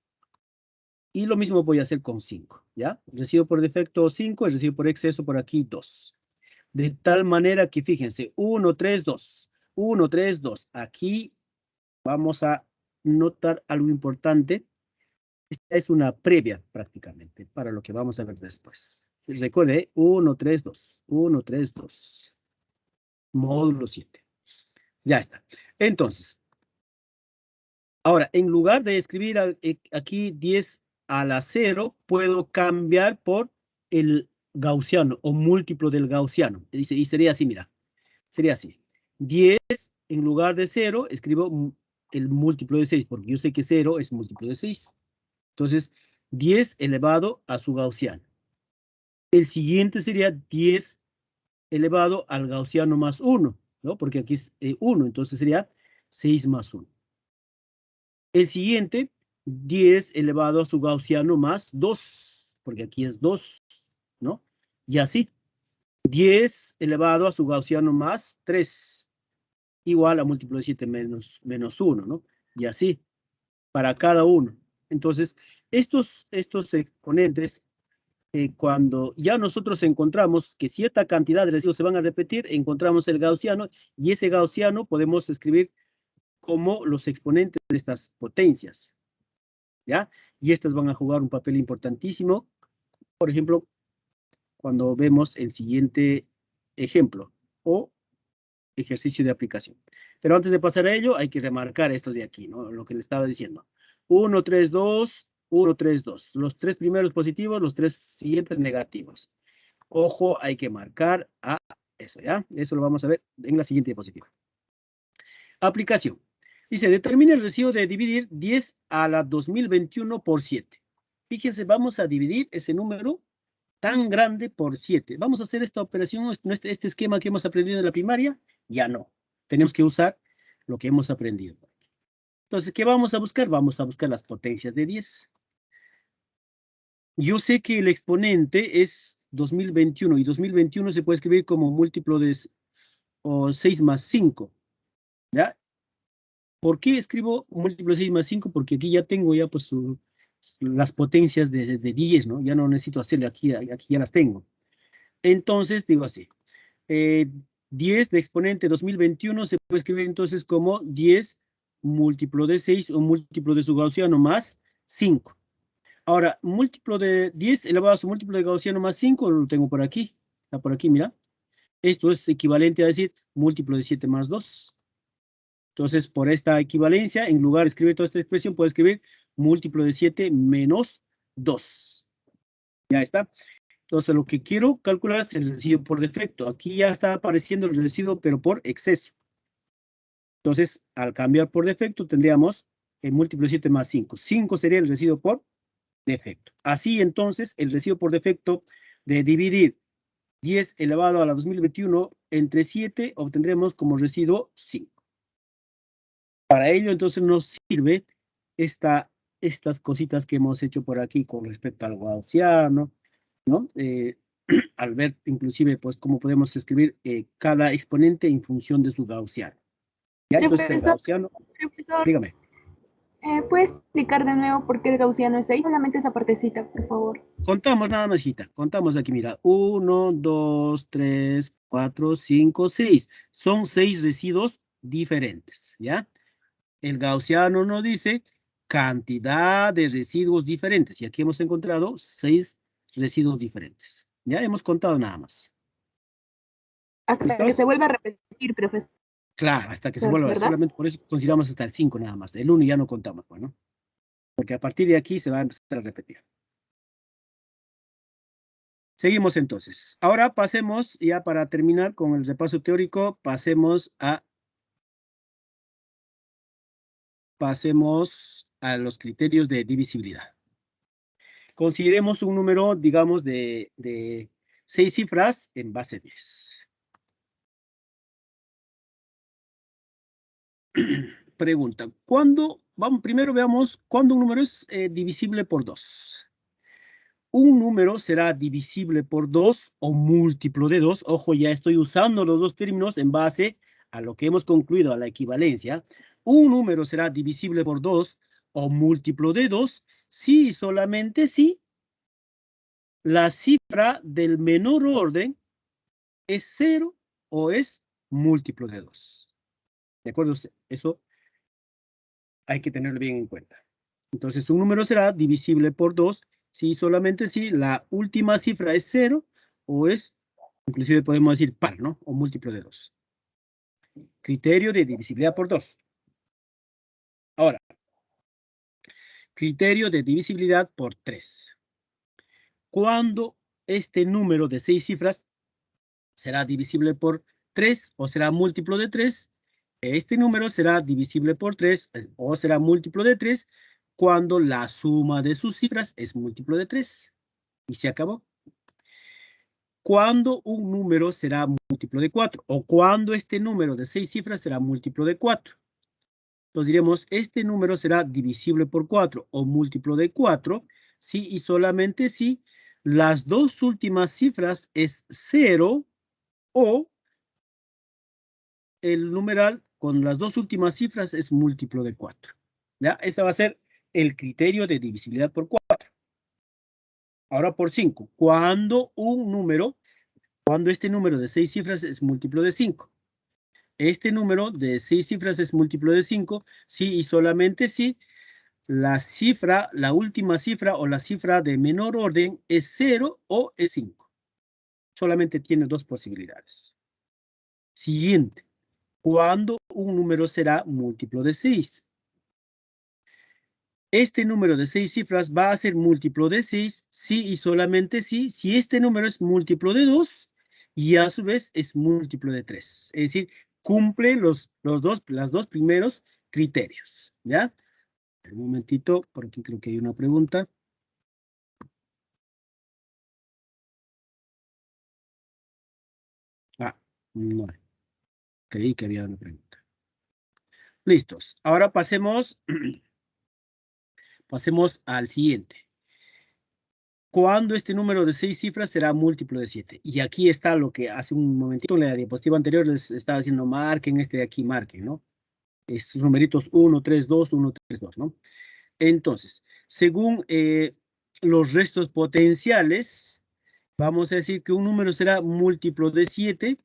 Y lo mismo voy a hacer con 5, ¿ya? Residuo por defecto 5, el residuo por exceso por aquí 2. De tal manera que fíjense, 1, 3, 2. 1, 3, 2. Aquí vamos a notar algo importante. Esta es una previa prácticamente para lo que vamos a ver después. Recuerde, 1, 3, 2. 1, 3, 2. Módulo 7. Ya está. Entonces, ahora, en lugar de escribir aquí 10 a la 0, puedo cambiar por el gaussiano o múltiplo del gaussiano. Y sería así, mira. Sería así. 10 en lugar de 0, escribo el múltiplo de 6, porque yo sé que 0 es múltiplo de 6. Entonces, 10 elevado a su gaussiano. El siguiente sería 10 elevado al gaussiano más 1, ¿no? Porque aquí es 1, entonces sería 6 más 1. El siguiente, 10 elevado a su gaussiano más 2, porque aquí es 2, ¿no? Y así, 10 elevado a su gaussiano más 3, igual a múltiplo de 7 menos 1, ¿no? Y así, para cada uno. Entonces, estos exponentes, cuando ya nosotros encontramos que cierta cantidad de residuos se van a repetir, encontramos el gaussiano, y ese gaussiano podemos escribir como los exponentes de estas potencias, ¿ya? Y estas van a jugar un papel importantísimo, por ejemplo, cuando vemos el siguiente ejemplo, o ejercicio de aplicación. Pero antes de pasar a ello, hay que remarcar esto de aquí, ¿no? Lo que le estaba diciendo. 1, 3, 2, 1, 3, 2. Los 3 primeros positivos, los 3 siguientes negativos. Ojo, hay que marcar a eso, ¿ya? Eso lo vamos a ver en la siguiente diapositiva. Aplicación. Dice, determina el residuo de dividir 10 a la 2021 por 7. Fíjense, vamos a dividir ese número tan grande por 7. ¿Vamos a hacer esta operación, este esquema que hemos aprendido en la primaria? Ya no. Tenemos que usar lo que hemos aprendido. Entonces, ¿qué vamos a buscar? Vamos a buscar las potencias de 10. Yo sé que el exponente es 2021 y 2021 se puede escribir como múltiplo de 6 más 5. ¿Ya? ¿Por qué escribo múltiplo de 6 más 5? Porque aquí ya tengo ya pues las potencias de 10, ¿no? Ya no necesito hacerle aquí ya las tengo. Entonces, digo así. 10 de exponente 2021 se puede escribir entonces como 10 múltiplo de 6 o múltiplo de su gaussiano más 5. Ahora, múltiplo de 10 elevado a su múltiplo de gaussiano más 5, lo tengo por aquí. Está por aquí, mira. Esto es equivalente a decir múltiplo de 7 más 2. Entonces, por esta equivalencia, en lugar de escribir toda esta expresión, puedo escribir múltiplo de 7 menos 2. Ya está. Entonces, lo que quiero calcular es el residuo por defecto. Aquí ya está apareciendo el residuo, pero por exceso. Entonces, al cambiar por defecto, tendríamos el múltiplo de 7 más 5. 5 sería el residuo por defecto. Así, entonces, el residuo por defecto de dividir 10 elevado a la 2021 entre 7, obtendremos como residuo 5. Para ello, entonces, nos sirve estas cositas que hemos hecho por aquí con respecto al gaussiano, ¿no? Al ver, inclusive, pues, cómo podemos escribir cada exponente en función de su gaussiano. Ya, entonces, el gaussiano, Profesor, dígame. ¿puedes explicar de nuevo por qué el gaussiano es 6? Solamente esa partecita, por favor. Contamos nada más, hijita. Contamos aquí, mira. 1, 2, 3, 4, 5, 6. Son 6 residuos diferentes, ¿ya? El gaussiano nos dice cantidad de residuos diferentes. Y aquí hemos encontrado 6 residuos diferentes. Ya hemos contado nada más. Hasta ¿Listos? que se vuelva a repetir, profesor. Claro, hasta que se vuelva. ¿Verdad? Solamente por eso consideramos hasta el 5 nada más. El 1 ya no contamos, bueno. Porque a partir de aquí se va a empezar a repetir. Seguimos entonces. Ahora pasemos, ya para terminar con el repaso teórico, pasemos a los criterios de divisibilidad. Consideremos un número, digamos, de 6 cifras en base 10. Pregunta, primero veamos cuándo un número es divisible por 2. Un número será divisible por 2 o múltiplo de 2. Ojo, ya estoy usando los dos términos en base a lo que hemos concluido, a la equivalencia. un número será divisible por 2 o múltiplo de 2 si y solamente si la cifra del menor orden es 0 o es múltiplo de 2. ¿De acuerdo? Eso hay que tenerlo bien en cuenta. Entonces, un número será divisible por 2 si y solamente si la última cifra es 0 o es, inclusive podemos decir par, ¿no? O múltiplo de 2. Criterio de divisibilidad por 2. Ahora, criterio de divisibilidad por 3. Cuando este número de 6 cifras será divisible por 3 o será múltiplo de 3, este número será divisible por 3 o será múltiplo de 3 cuando la suma de sus cifras es múltiplo de 3. Y se acabó. Cuando un número será múltiplo de 4 o cuando este número de 6 cifras será múltiplo de 4. Entonces diremos, este número será divisible por 4 o múltiplo de 4 si y solamente si las dos últimas cifras es 0 o el numeral con las dos últimas cifras es múltiplo de 4. ¿Ya? Ese va a ser el criterio de divisibilidad por 4. Ahora por 5. Cuando este número de 6 cifras es múltiplo de 5. Este número de 6 cifras es múltiplo de 5 si y solamente si la cifra, la última cifra o la cifra de menor orden es 0 o es 5. Solamente tiene dos posibilidades. Siguiente. Cuando un número será múltiplo de 6. Este número de 6 cifras va a ser múltiplo de 6 si y solamente si este número es múltiplo de 2 y a su vez es múltiplo de 3. Es decir, cumple los dos primeros criterios. ¿Ya? Un momentito, por aquí creo que hay una pregunta. Ah, no. Creí que había una pregunta. Listos. Ahora pasemos al siguiente. Cuando este número de 6 cifras será múltiplo de 7. Y aquí está lo que hace un momentito en la diapositiva anterior les estaba diciendo, marquen este de aquí, marquen, ¿no? Estos numeritos 1, 3, 2, 1, 3, 2, ¿no? Entonces, según los restos potenciales, vamos a decir que un número será múltiplo de 7,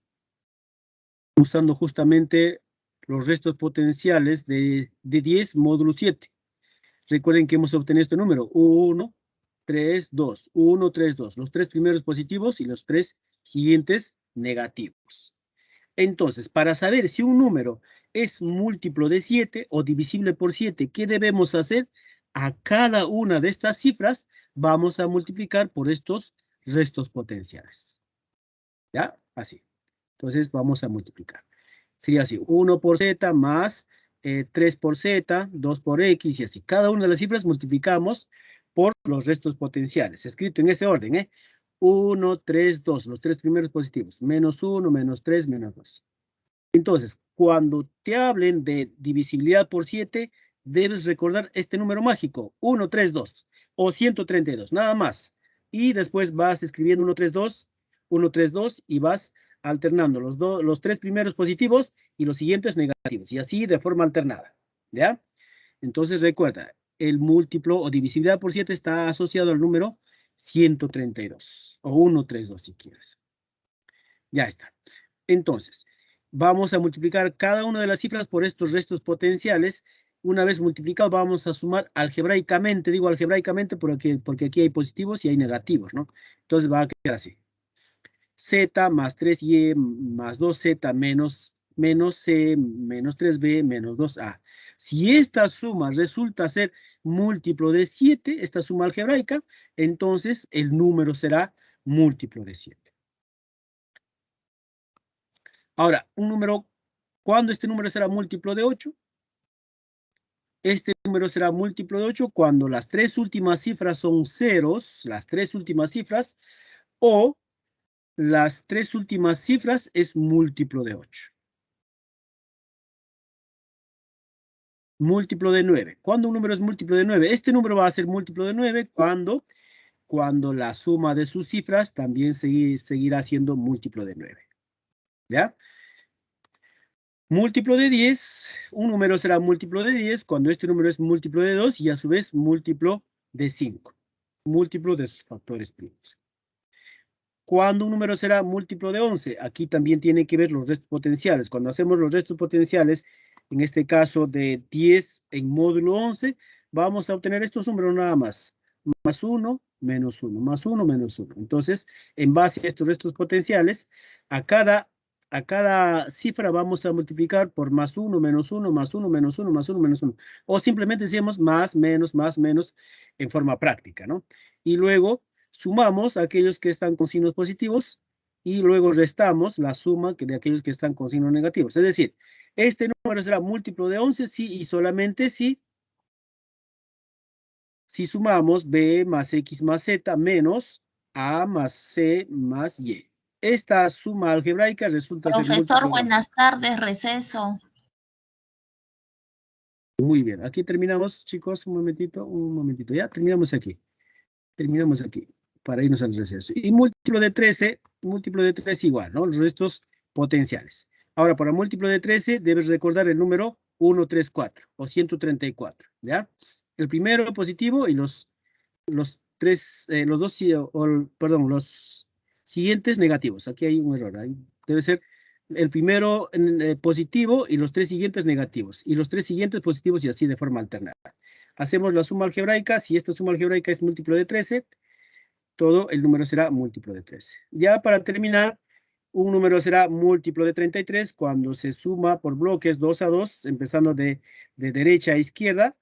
usando justamente los restos potenciales de 10 módulo 7. Recuerden que hemos obtenido este número, 1, 3, 2, 1, 3, 2. Los tres primeros positivos y los tres siguientes negativos. Entonces, para saber si un número es múltiplo de 7 o divisible por 7, ¿qué debemos hacer? A cada una de estas cifras vamos a multiplicar por estos restos potenciales. ¿Ya? Así. Entonces, vamos a multiplicar. Sería así, 1 por z más 3 por z, 2 por x y así. Cada una de las cifras multiplicamos por los restos potenciales, escrito en ese orden, ¿eh? 1, 3, 2, los tres primeros positivos, menos 1, menos 3, menos 2. Entonces, cuando te hablen de divisibilidad por 7, debes recordar este número mágico, 1, 3, 2 o 132, nada más. Y después vas escribiendo 1, 3, 2, 1, 3, 2 y vas alternando los tres primeros positivos y los siguientes negativos, y así de forma alternada, ¿ya? Entonces recuerda, el múltiplo o divisibilidad por 7 está asociado al número 132, o 132 si quieres. Ya está. Entonces, vamos a multiplicar cada una de las cifras por estos restos potenciales. Una vez multiplicado, vamos a sumar algebraicamente, digo algebraicamente porque aquí hay positivos y hay negativos, ¿no? Entonces va a quedar así. Z más 3y más 2z menos c menos 3b menos 2a. Si esta suma resulta ser múltiplo de 7, esta suma algebraica, entonces el número será múltiplo de 7. Ahora, ¿cuándo este número será múltiplo de 8? Este número será múltiplo de 8 cuando las tres últimas cifras son ceros, las tres últimas cifras, o las tres últimas cifras es múltiplo de 8. Múltiplo de 9. ¿Cuándo un número es múltiplo de 9? Este número va a ser múltiplo de 9 cuando la suma de sus cifras también seguirá siendo múltiplo de 9. ¿Ya? Múltiplo de 10, un número será múltiplo de 10 cuando este número es múltiplo de 2 y a su vez múltiplo de 5. Múltiplo de sus factores primos. ¿Cuándo un número será múltiplo de 11? Aquí también tiene que ver los restos potenciales. Cuando hacemos los restos potenciales, en este caso de 10 en módulo 11, vamos a obtener estos números nada más. Más 1, menos 1, más 1, menos 1. Entonces, en base a estos restos potenciales, a cada cifra vamos a multiplicar por más 1, menos 1, más 1, menos 1, más 1, menos 1. O simplemente decimos más, menos, en forma práctica, ¿no? Y luego sumamos a aquellos que están con signos positivos y luego restamos la suma de aquellos que están con signos negativos. Es decir, este número será múltiplo de 11 si y solamente si sumamos b más x más z menos a más c más y. Esta suma algebraica resulta ser múltiplo Profesor, de 11. buenas tardes, receso. Muy bien, aquí terminamos, chicos, un momentito, ya terminamos aquí. Terminamos aquí, para irnos al receso. Y múltiplo de 13 igual, ¿no? Los restos potenciales. Ahora, para múltiplo de 13, debes recordar el número 134 o 134, ¿ya? El primero positivo y los siguientes negativos. Aquí hay un error, ahí debe ser el primero positivo y los 3 siguientes negativos, y los 3 siguientes positivos y así de forma alternada. Hacemos la suma algebraica. Si esta suma algebraica es múltiplo de 13, todo el número será múltiplo de 13. Ya para terminar, un número será múltiplo de 33 cuando se suma por bloques 2 a 2, empezando de derecha a izquierda.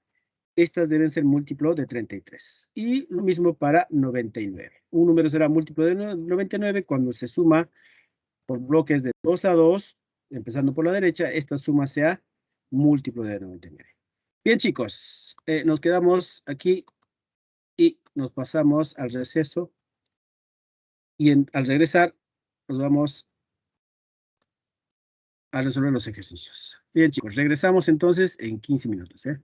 Estas deben ser múltiplo de 33. Y lo mismo para 99. Un número será múltiplo de 99 cuando se suma por bloques de 2 a 2, empezando por la derecha, esta suma sea múltiplo de 99. Bien, chicos, nos quedamos aquí y nos pasamos al receso. Y al regresar, nos vamos a resolver los ejercicios. Bien, chicos, regresamos entonces en 15 minutos, ¿eh?